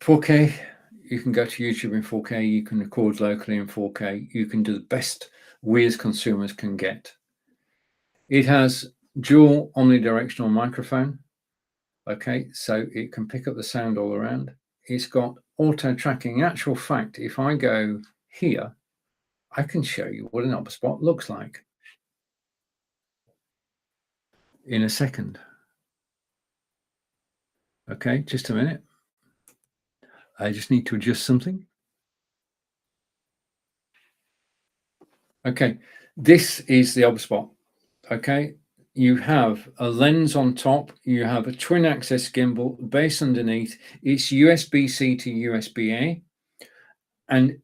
4K, you can go to YouTube in 4K. You can record locally in 4K. You can do the best we as consumers can get. It has dual omnidirectional microphone. Okay, so it can pick up the sound all around. It's got auto tracking. In actual fact, if I go here, I can show you what an OBSpot looks like in a second. Okay, just a minute. I just need to adjust something. Okay, this is the OBSpot. Okay, you have a lens on top, you have a twin axis gimbal, base underneath, it's USB-C to USB-A, and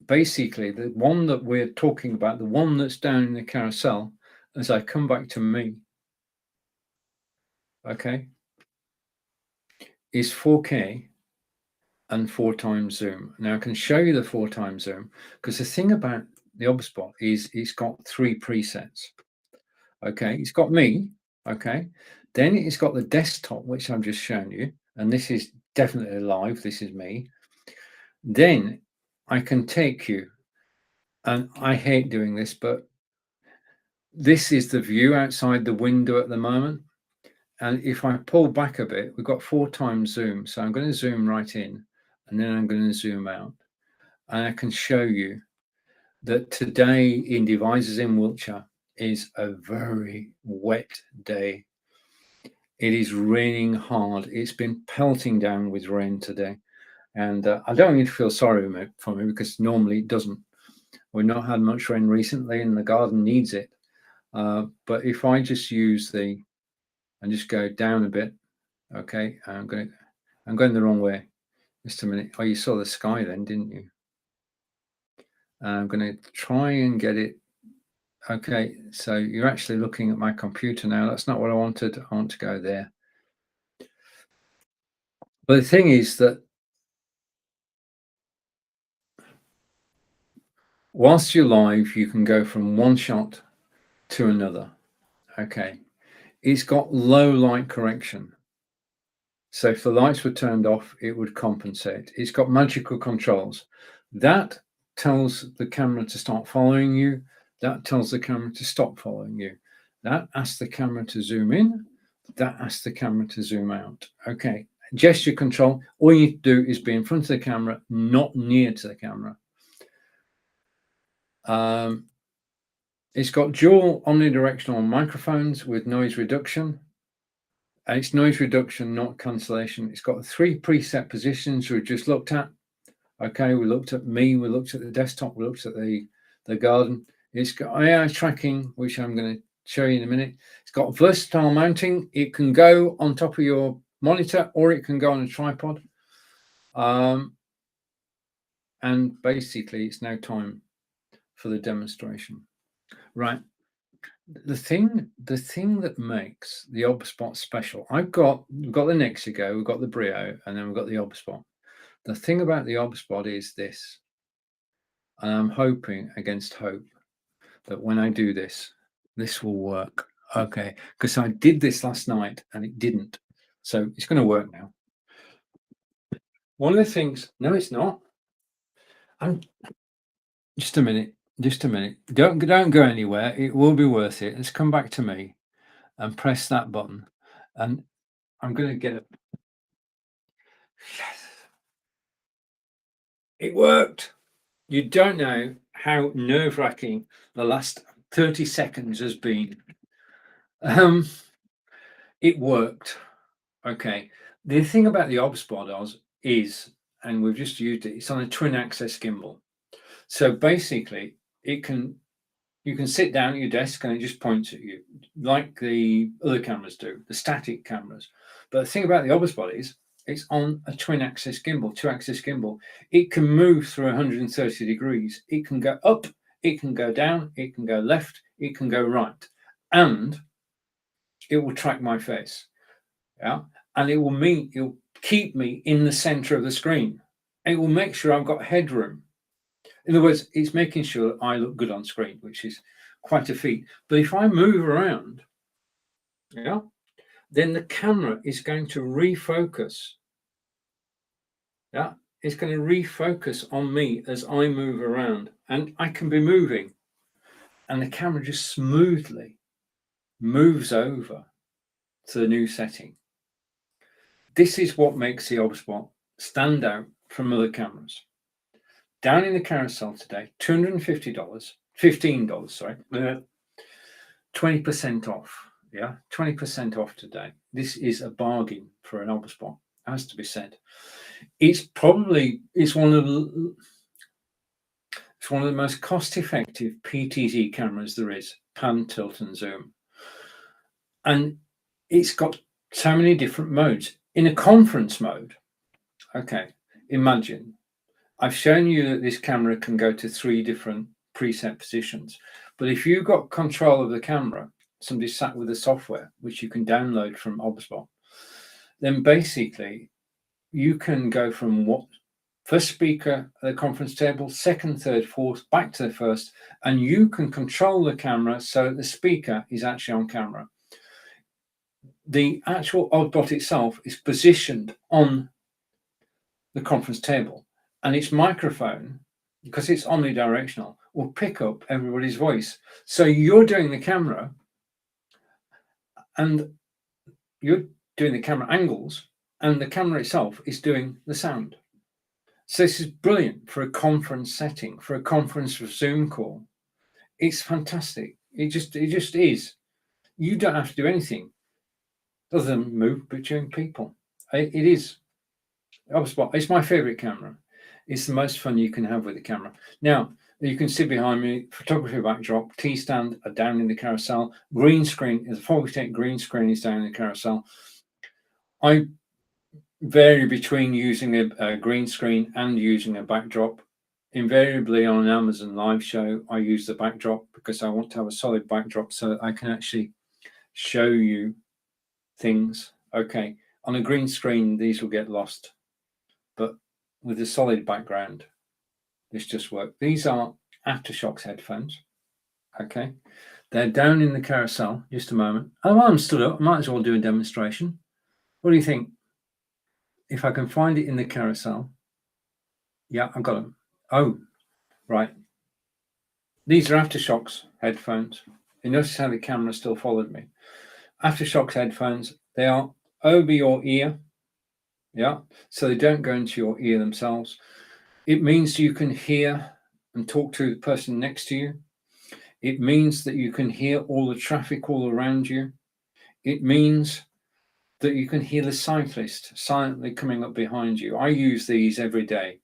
basically the one that we're talking about, the one that's down in the carousel, as I come back to me, okay, is 4K and 4x zoom. Now I can show you the 4x zoom, because the thing about the OBSpot is it's got 3 presets. Okay, it's got me, okay, then it's got the desktop, which I've just shown you, and this is definitely live, this is me. Then I can take you, and I hate doing this, but this is the view outside the window at the moment. And if I pull back a bit, we've got 4x zoom. So I'm going to zoom right in, and then I'm going to zoom out. And I can show you that today in Devizes in Wiltshire is a very wet day. It is raining hard. It's been pelting down with rain today. And I don't need to feel sorry for me, because normally it doesn't. We've not had much rain recently, and the garden needs it. But if I just use and just go down a bit, okay, I'm going the wrong way. Just a minute. Oh, you saw the sky then, didn't you? I'm going to try and get it. Okay, so you're actually looking at my computer now. That's not what I wanted. I want to go there. But the thing is that whilst you're live, you can go from one shot to another. Okay, it's got low light correction. So if the lights were turned off, it would compensate. It's got magical controls. That tells the camera to start following you. That tells the camera to stop following you. That asks the camera to zoom in. That asks the camera to zoom out. Okay, gesture control. All you need to do is be in front of the camera, not near to the camera. It's got dual omnidirectional microphones with noise reduction. And it's noise reduction, not cancellation. It's got 3 preset positions we've just looked at. Okay, we looked at me, we looked at the desktop, we looked at the garden. It's got AI tracking, which I'm going to show you in a minute. It's got versatile mounting. It can go on top of your monitor or it can go on a tripod. And basically, it's now time for the demonstration. Right. The thing that makes the OBSpot special, we've got the Nexigo, we've got the Brio, and then we've got the OBSpot. The thing about the OBSpot is this, and I'm hoping against hope that when I do this, this will work. Okay, because I did this last night and it didn't. So it's going to work now. One of the things, no, it's not. Just a minute. Don't go anywhere. It will be worth it. Let's come back to me and press that button. And I'm going to get it. Yes. It worked. You don't know how nerve-wracking the last 30 seconds has been. It worked. Okay. The thing about the OBSpot is, and we've just used it, it's on a twin axis gimbal. So basically you can sit down at your desk and it just points at you like the other cameras do, the static cameras. But the thing about the OBSpot is it's on a twin axis gimbal, 2-axis gimbal. It can move through 130 degrees. It can go up, it can go down, it can go left, it can go right. And it will track my face. Yeah. And it'll keep me in the center of the screen. It will make sure I've got headroom. In other words, it's making sure that I look good on screen, which is quite a feat. But if I move around, yeah, then the camera is going to refocus. Yeah, it's going to refocus on me as I move around, and I can be moving, and the camera just smoothly moves over to the new setting. This is what makes the OBSpot stand out from other cameras. Down in the carousel today, $250, $15, sorry, 20% off. Yeah, 20% off today. This is a bargain for an OBSpot, has to be said. It's one of the most cost-effective PTZ cameras there is, pan, tilt, and zoom. And it's got so many different modes. In a conference mode, okay, imagine I've shown you that this camera can go to 3 different preset positions. But if you've got control of the camera, somebody sat with the software, which you can download from OBSpot, then basically you can go from first speaker at the conference table, second, third, fourth, back to the first, and you can control the camera so that the speaker is actually on camera. The actual OBSpot itself is positioned on the conference table, and its microphone, because it's omnidirectional, will pick up everybody's voice. So you're doing the camera and you're doing the camera angles, and the camera itself is doing the sound. So this is brilliant for a conference setting, for a conference Zoom call. It's fantastic. It just is. You don't have to do anything other than move between people. It is. OBSpot, it's my favorite camera. It's the most fun you can have with the camera. Now, you can see behind me, photography backdrop, T-stand are down in the carousel. Green screen, the 4x8 green screen is down in the carousel. I vary between using a green screen and using a backdrop. Invariably on an Amazon live show, I use the backdrop because I want to have a solid backdrop so that I can actually show you things. Okay, on a green screen, these will get lost. But with a solid background, this just works. These are Aftershocks headphones. Okay, they're down in the carousel. Just a moment. Oh, I'm stood up. I might as well do a demonstration. What do you think? If I can find it in the carousel. Yeah, I've got them. Oh, right. These are Aftershocks headphones. You notice how the camera still followed me. Aftershocks headphones. They are over your ear. Yeah, so they don't go into your ear themselves. It means you can hear and talk to the person next to you. It means that you can hear all the traffic all around you. It means that you can hear the cyclist silently coming up behind you. I use these every day.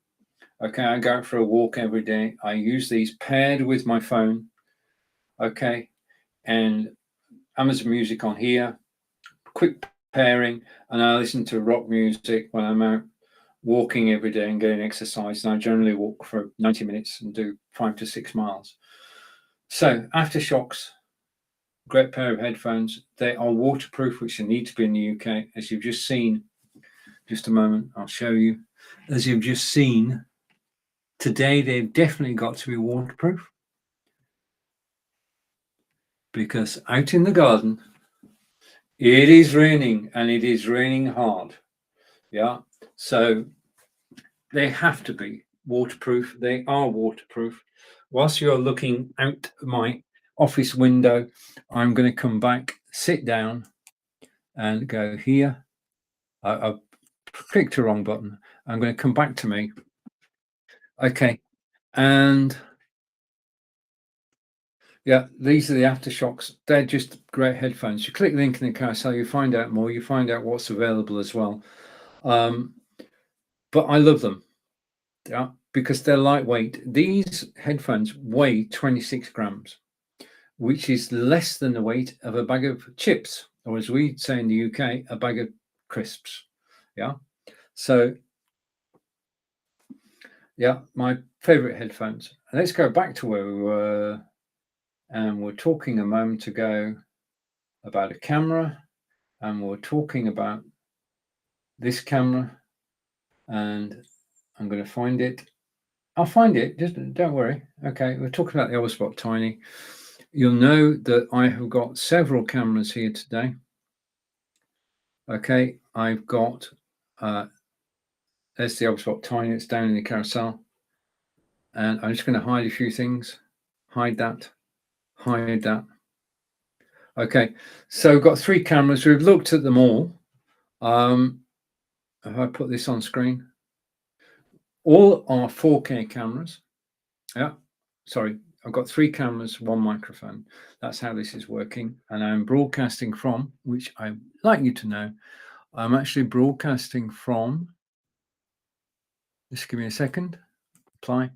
Okay, I go out for a walk every day. I use these paired with my phone. Okay, and Amazon Music on here, quick pairing, and I listen to rock music when I'm out walking every day and getting exercise. And I generally walk for 90 minutes and do 5 to 6 miles. So Aftershokz, great pair of headphones. They are waterproof, which they need to be in the UK, as you've just seen. Just a moment, I'll show you. As you've just seen, today they've definitely got to be waterproof, because out in the garden it is raining, and it is raining hard. Yeah, so they have to be waterproof. They are waterproof. Whilst you're looking out my office window, I'm going to come back, sit down, and go here. I've clicked the wrong button. I'm going to come back to me. Okay, and yeah, these are the Aftershokz. They're just great headphones. You click the link in the carousel, you find out more. You find out what's available as well. But I love them, yeah, because they're lightweight. These headphones weigh 26 grams, which is less than the weight of a bag of chips, or as we say in the UK, a bag of crisps. Yeah. So, yeah, my favorite headphones. Let's go back to where we were, and we're talking a moment ago about a camera, and we're talking about this camera, and I'm going to find it. I'll find it, just don't worry. Okay, we're talking about the Oberspot Tiny. You'll know that I have got several cameras here today. Okay, I've got, there's the Oberspot Tiny, it's down in the carousel. And I'm just going to hide a few things. Hide that, hide that. Okay, so we've got 3 cameras. We've looked at them all. If I put this on screen, all are 4K cameras. Yeah, sorry, I've got 3 cameras, 1 microphone. That's how this is working. And I'm broadcasting from, which I'd like you to know, I'm actually broadcasting from, just give me a second, apply.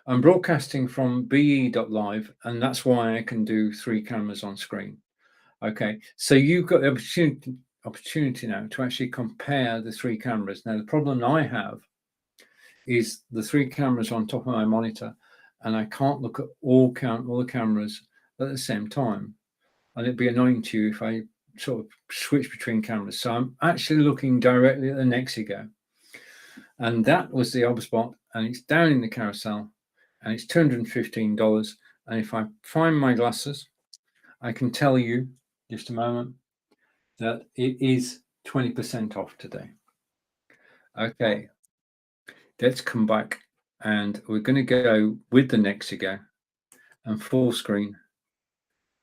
I'm broadcasting from be.live, and that's why I can do 3 cameras on screen. Okay, so you've got the opportunity now to actually compare the 3 cameras. Now, the problem I have is the 3 cameras on top of my monitor, and I can't look at all the cameras at the same time, and it'd be annoying to you if I sort of switch between cameras. So I'm actually looking directly at the Nexigo, and that was the Oberspot, and it's down in the carousel, and it's $215. And if I find my glasses, I can tell you, just a moment, that it is 20% off today. Okay, let's come back, and we're going to go with the Nexigo and full screen.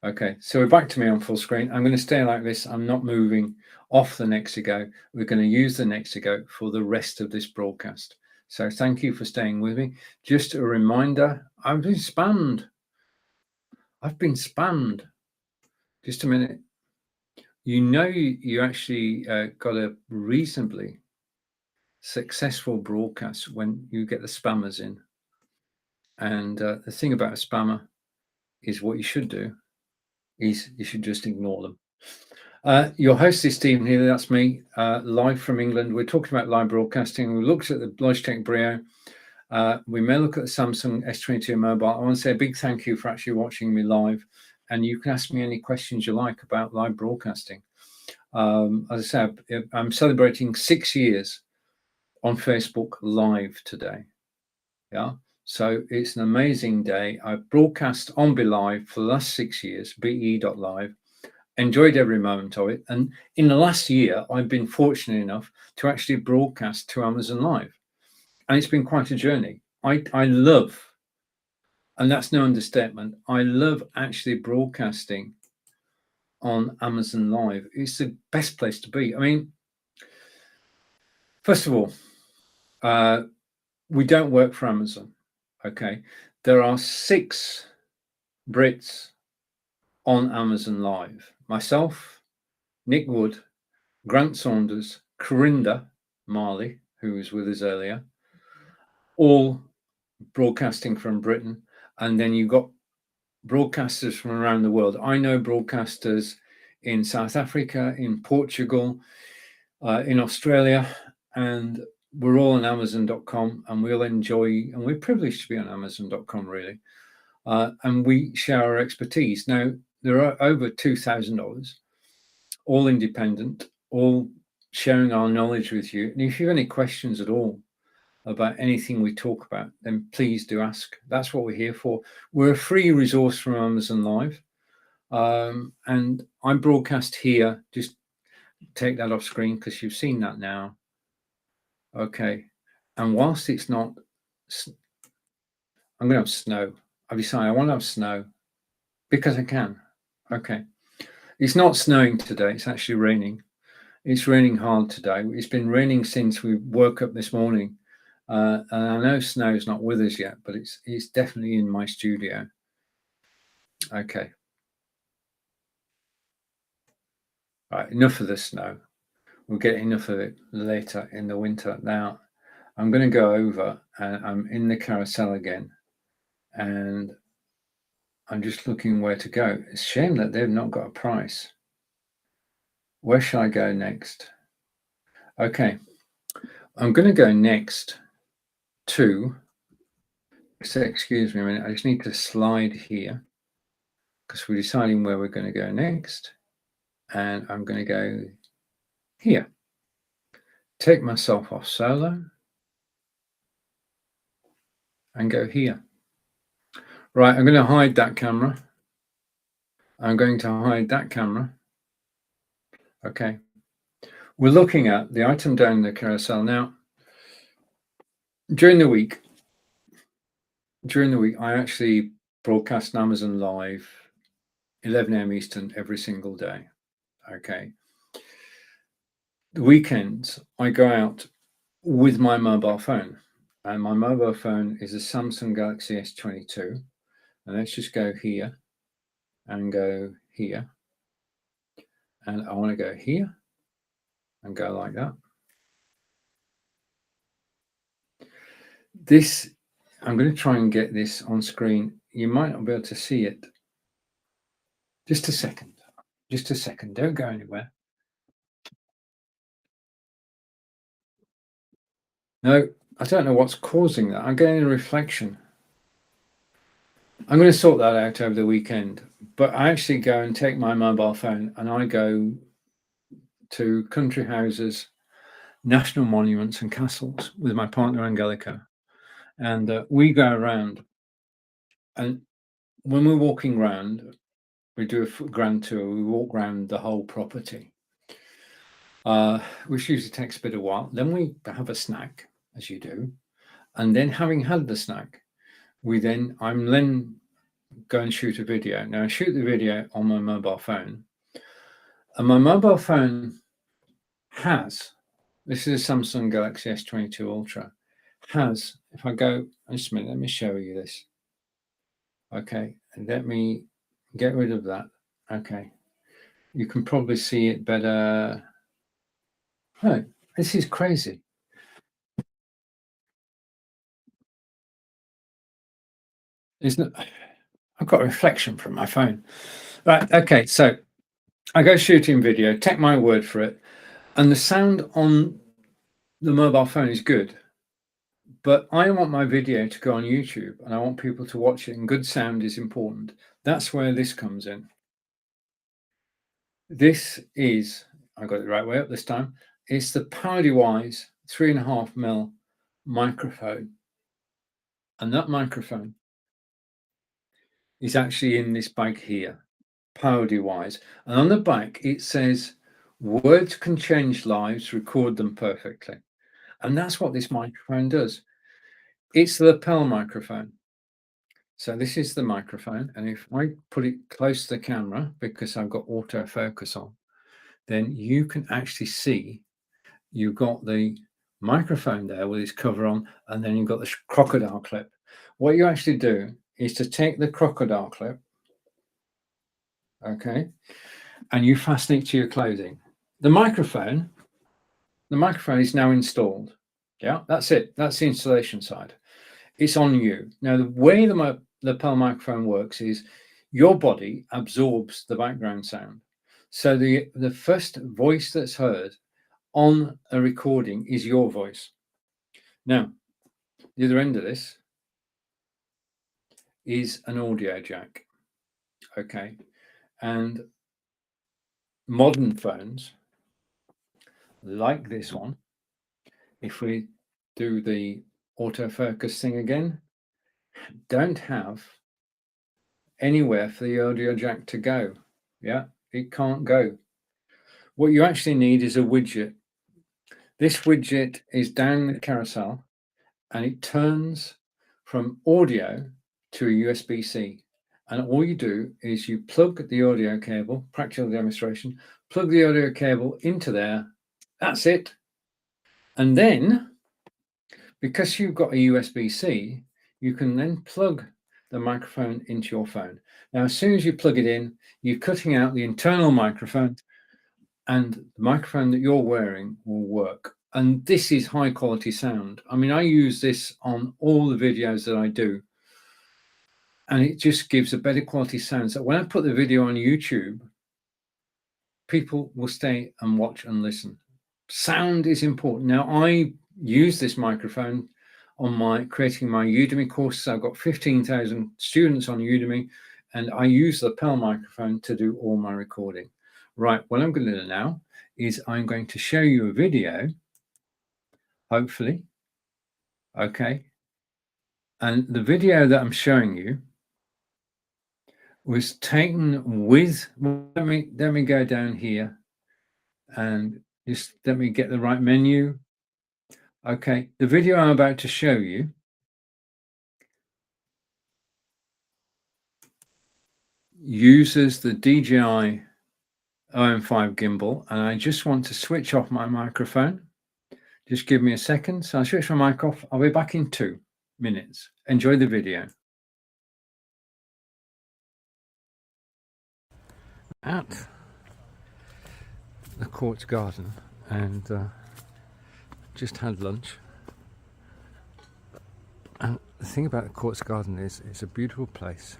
Okay, so we're back to me on full screen. I'm going to stay like this. I'm not moving off the Nexigo. We're going to use the Nexigo for the rest of this broadcast. So thank you for staying with me. Just a reminder, I've been spammed. I've been spammed. Just a minute. You know, you actually got a reasonably successful broadcast when you get the spammers in. And the thing about a spammer is, what you should do is you should just ignore them. Your host is Stephen Healey, that's me, live from England. We're talking about live broadcasting. We looked at the Logitech Brio. We may look at the Samsung S22 mobile. I want to say a big thank you for actually watching me live. And you can ask me any questions you like about live broadcasting. As I said, I'm celebrating 6 years on Facebook Live today. Yeah, so it's an amazing day. I've broadcast on Be Live for the last 6 years, be.live. Enjoyed every moment of it. And in the last year, I've been fortunate enough to actually broadcast to Amazon Live. And it's been quite a journey. I love, and that's no understatement, I love actually broadcasting on Amazon Live. It's the best place to be. I mean, First of all, we don't work for Amazon. Okay. There are 6 Brits on Amazon Live. Myself, Nick Wood, Grant Saunders, Corinda Marley, who was with us earlier, all broadcasting from Britain. And then you've got broadcasters from around the world. I know broadcasters in South Africa, in Portugal, in Australia, and we're all on Amazon.com, and we'll enjoy, and we're privileged to be on Amazon.com, really. And we share our expertise. Now, there are over 2,000 of us, all independent, all sharing our knowledge with you. And if you have any questions at all about anything we talk about, then please do ask. That's what we're here for. We're a free resource from Amazon Live. And I broadcast here. Just take that off screen because you've seen that now. Okay. And whilst it's not, I'm going to have snow. I've decided I want to have snow because I can. Okay. It's not snowing today. It's actually raining. It's raining hard today. It's been raining since we woke up this morning. And I know snow's not with us yet, but it's definitely in my studio. Okay. Right, enough of the snow. We'll get enough of it later in the winter. Now, I'm going to go over and I'm in the carousel again. And I'm just looking where to go. It's a shame that they've not got a price. Where shall I go next? Okay. I'm going to go next to, so excuse me a minute, I just need to slide here because we're deciding where we're going to go next. And I'm going to go here. Take myself off solo and go here. Right, I'm going to hide that camera. I'm going to hide that camera. Okay. We're looking at the item down the carousel now. During the week, I actually broadcast on Amazon Live, 11 a.m. Eastern every single day. Okay. The weekends, I go out with my mobile phone, and my mobile phone is a Samsung Galaxy S22. And let's just go here and go here. And I want to go here and go like that. This, I'm going to try and get this on screen. You might not be able to see it. Just a second. Just a second. Don't go anywhere. No, I don't know what's causing that. I'm getting a reflection. I'm going to sort that out over the weekend. But I actually go and take my mobile phone and I go to country houses, national monuments and castles with my partner Angelica. And we go around. And when we're walking around, we do a grand tour. We walk around the whole property, which usually takes a bit of while. Then we have a snack, as you do. And then having had the snack, I'm then go and shoot a video. Now I shoot the video on my mobile phone. And my mobile phone has, this is a Samsung Galaxy S22 Ultra, has, if I go, just a minute, let me show you this. Okay, and let me get rid of that. Okay, you can probably see it better. Oh, this is crazy. Isn't it? I've got a reflection from my phone. Right, okay, so I go shooting video, take my word for it, and the sound on the mobile phone is good. But I want my video to go on YouTube and I want people to watch it, and good sound is important. That's where this comes in. This is, I got it the right way up this time, it's the PowerDewise 3.5mm microphone. And that microphone is actually in this bag here, PowerDewise. And on the back, it says, words can change lives, record them perfectly. And that's what this microphone does. It's the lapel microphone. So this is the microphone. And if I put it close to the camera, because I've got autofocus on, then you can actually see you've got the microphone there with its cover on, and then you've got the crocodile clip. What you actually do is to take the crocodile clip, okay, and you fasten it to your clothing. The microphone is now installed. Yeah, that's it. That's the installation side. It's on you. Now, the way the lapel microphone works is your body absorbs the background sound. So the first voice that's heard on a recording is your voice. Now, the other end of this is an audio jack. Okay. And modern phones, like this one, if we do the autofocus thing again, don't have anywhere for the audio jack to go. Yeah, it can't go. What you actually need is a widget. This widget is down the carousel and it turns from audio to a USB-C. And all you do is you plug the audio cable, practical demonstration, plug the audio cable into there. That's it. And then, because you've got a USB-C, you can then plug the microphone into your phone. Now, as soon as you plug it in, you're cutting out the internal microphone, and the microphone that you're wearing will work. And this is high quality sound. I mean, I use this on all the videos that I do, and it just gives a better quality sound. So when I put the video on YouTube, people will stay and watch and listen. Sound is important. Now, I use this microphone on creating my Udemy courses. I've got 15,000 students on Udemy, and I use the lapel microphone to do all my recording. Right, what I'm going to do now is I'm going to show you a video, hopefully. Okay. And the video that I'm showing you was taken with, let me go down here and just let me get the right menu. Okay, the video I'm about to show you uses the DJI OM5 gimbal, and I just want to switch off my microphone. Just give me a second. So I'll switch my mic off. I'll be back in 2 minutes. Enjoy the video. At the Quartz Garden, and just had lunch. And the thing about the Quartz Garden is it's a beautiful place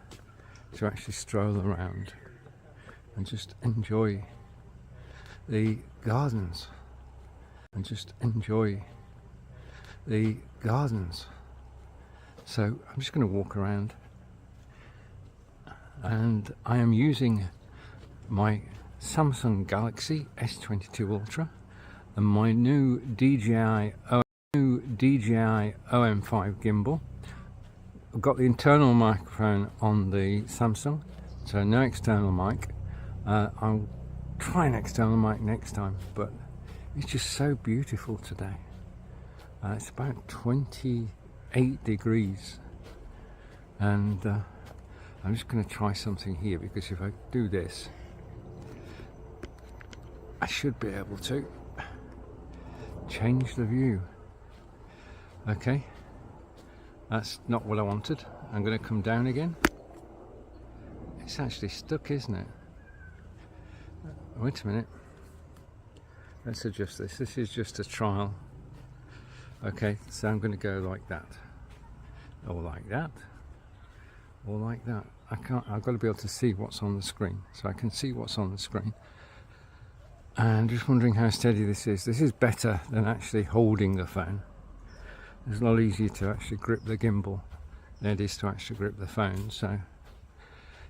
to actually stroll around and just enjoy the gardens and just enjoy the gardens. So I'm just going to walk around, and I am using my Samsung Galaxy S22 Ultra and my new DJI OM5 gimbal. I've got the internal microphone on the Samsung, so no external mic. I'll try an external mic next time, but it's just so beautiful today. It's about 28 degrees, and I'm just going to try something here, because if I do this, I should be able to change the view. Okay, that's not what I wanted. I'm going to come down again. It's actually stuck, isn't it? Wait a minute. Let's adjust this. This is just a trial. Okay, so I'm going to go like that, or like that, or like that. I've got to be able to see what's on the screen, so I can see what's on the screen. And just wondering how steady this is. This is better than actually holding the phone. It's a lot easier to actually grip the gimbal than it is to actually grip the phone. So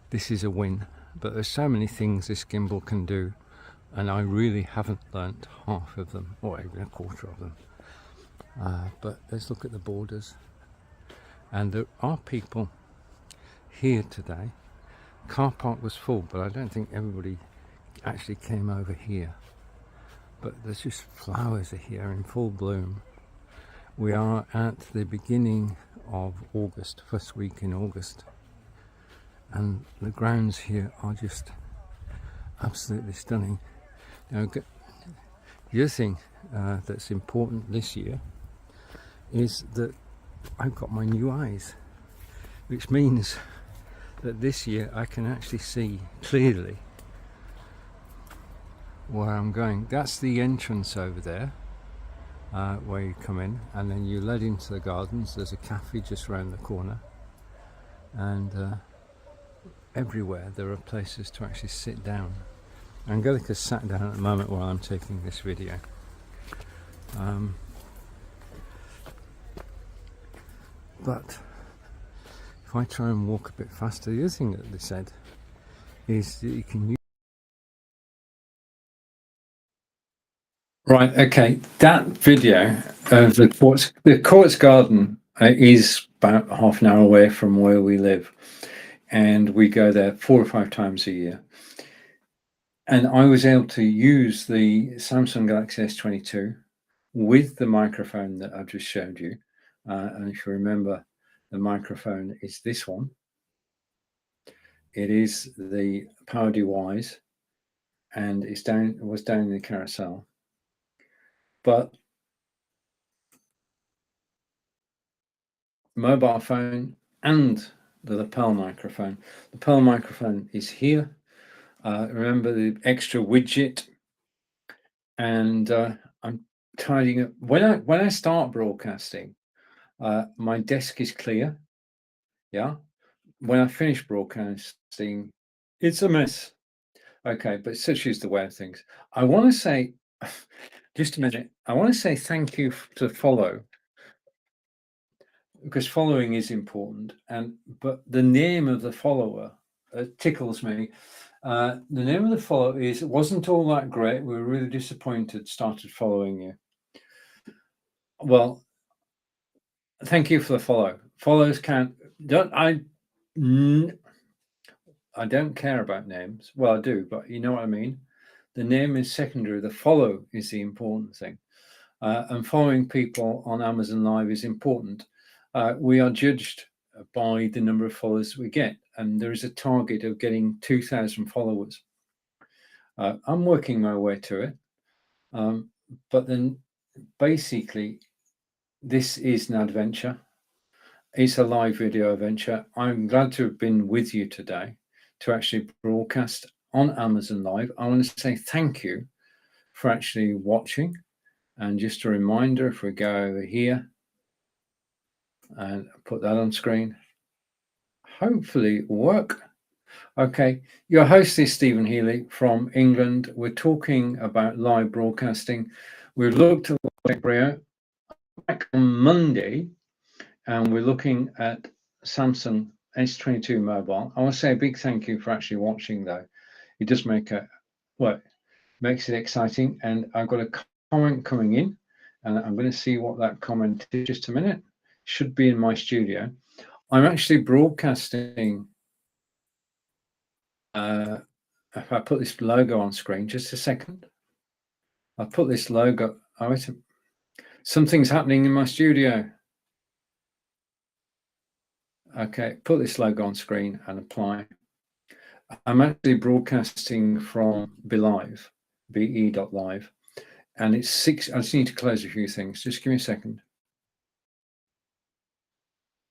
this is a win. But there's so many things this gimbal can do, and I really haven't learnt half of them, or even a quarter of them. But let's look at the borders. And there are people here today. Car park was full, but I don't think everybody actually came over here. But there's just flowers here in full bloom. We are at the beginning of August, first week in August, and the grounds here are just absolutely stunning. Now The other thing that's important this year is that I've got my new eyes, which means that this year I can actually see clearly where I'm going. That's the entrance over there, where you come in, and then you led into the gardens. There's a cafe just around the corner, and everywhere there are places to actually sit down. Angelica's sat down at the moment while I'm taking this video. But if I try and walk a bit faster, the other thing that they said is that you can use... Right, okay, that video of the quartz garden is about half an hour away from where we live, and we go there 4 or 5 times a year. And I was able to use the Samsung Galaxy S22 with the microphone that I've just showed you. And if you remember, the microphone is this one. It is the Power DeWise, and it was down in the carousel. But mobile phone and the lapel microphone. The lapel microphone is here. Remember the extra widget, and I'm tidying up. When I start broadcasting, my desk is clear. Yeah. When I finish broadcasting, it's a mess. Okay, but such is the way of things. I want to say, just a minute. I want to say thank you to follow, because following is important. But the name of the follower tickles me. The name of the follower is "It wasn't all that great. We were really disappointed. Started following you." Well, thank you for the follow. Follows count. I don't care about names. Well, I do, but you know what I mean. The name is secondary. The follow is the important thing. And following people on Amazon Live is important. We are judged by the number of followers we get, and there is a target of getting 2,000 followers. I'm working my way to it, but then basically this is an adventure. It's a live video adventure. I'm glad to have been with you today to actually broadcast on Amazon Live. I want to say thank you for actually watching. And just a reminder, if we go over here and put that on screen, hopefully it will work. Okay, your host is Stephen Healey from England. We're talking about live broadcasting. We've looked at Brio back on Monday, and we're looking at Samsung S22 mobile. I want to say a big thank you for actually watching, though. It does make makes it exciting. And I've got a comment coming in, and I'm going to see what that comment is. Just a minute. Should be in my studio. I'm actually broadcasting. If I put this logo on screen, just a second. I'll put this logo. Oh, something's happening in my studio. Okay, put this logo on screen and apply. I'm actually broadcasting from BeLive, be.live, and it's 6. I just need to close a few things. Just give me a second.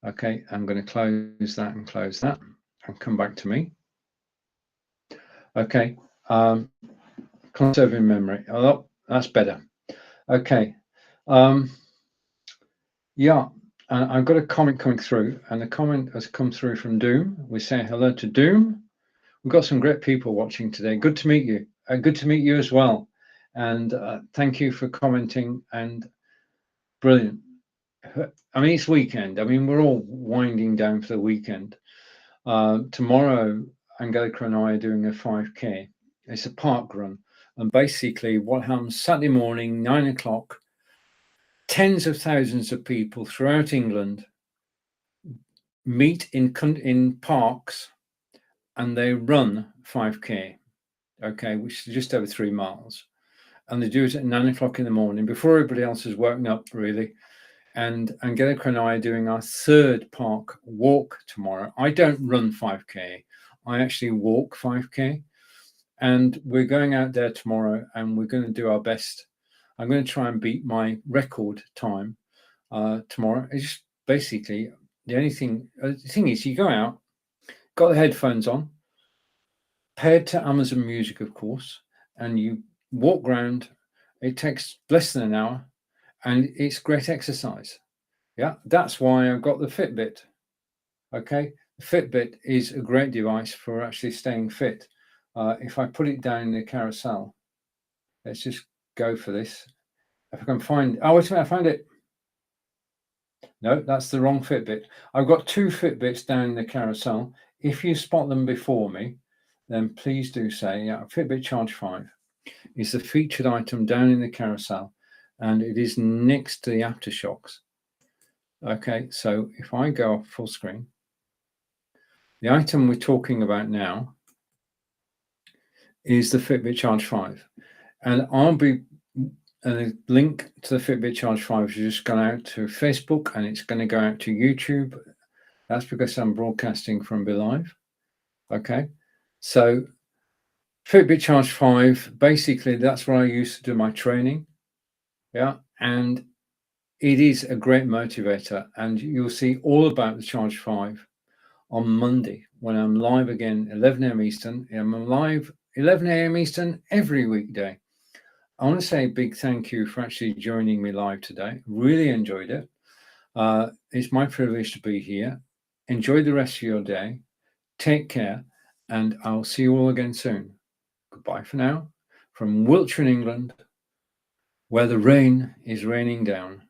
Okay, I'm going to close that and come back to me. Okay, conserving memory. Oh, that's better. Okay, yeah, I've got a comment coming through, and the comment has come through from Doom. We say hello to Doom. We've got some great people watching today. Good to meet you. Good to meet you as well. And thank you for commenting. And brilliant. I mean, it's weekend. I mean, we're all winding down for the weekend. Tomorrow, Angelica and I are doing a 5K. It's a park run. And basically what happens Saturday morning, 9 o'clock, tens of thousands of people throughout England meet in parks, and they run 5K, okay, which is just over 3 miles. And they do it at 9 o'clock in the morning before everybody else is woken up, really. And Angelica and I are doing our 3rd park walk tomorrow. I don't run 5K. I actually walk 5K. And we're going out there tomorrow, and we're going to do our best I'm going to try and beat my record time tomorrow. It's just basically the only thing. The thing is, you go out, got the headphones on, paired to Amazon Music, of course, and you walk around. It takes less than an hour, and it's great exercise. Yeah, that's why I've got the Fitbit. Okay, the Fitbit is a great device for actually staying fit. If I put it down in the carousel, let's just go for this. If I can find, oh, wait a minute, I found it. No, that's the wrong Fitbit. I've got two Fitbits down in the carousel. If you spot them before me, then please do say, yeah, Fitbit Charge 5 is the featured item down in the carousel, and it is next to the AfterShokz. Okay, so if I go up full screen, the item we're talking about now is the Fitbit Charge 5. And I'll be a link to the Fitbit Charge 5 is just gone out to Facebook, and it's going to go out to YouTube. That's because I'm broadcasting from BeLive. Okay, so Fitbit Charge 5, basically that's where I used to do my training. Yeah, and it is a great motivator, and you'll see all about the Charge 5 on Monday when I'm live again, 11 a.m. Eastern. I'm live 11 a.m. Eastern every weekday. I want to say a big thank you for actually joining me live today. Really enjoyed it. It's my privilege to be here. Enjoy the rest of your day. Take care, and I'll see you all again soon. Goodbye for now from Wiltshire in England, where the rain is raining down.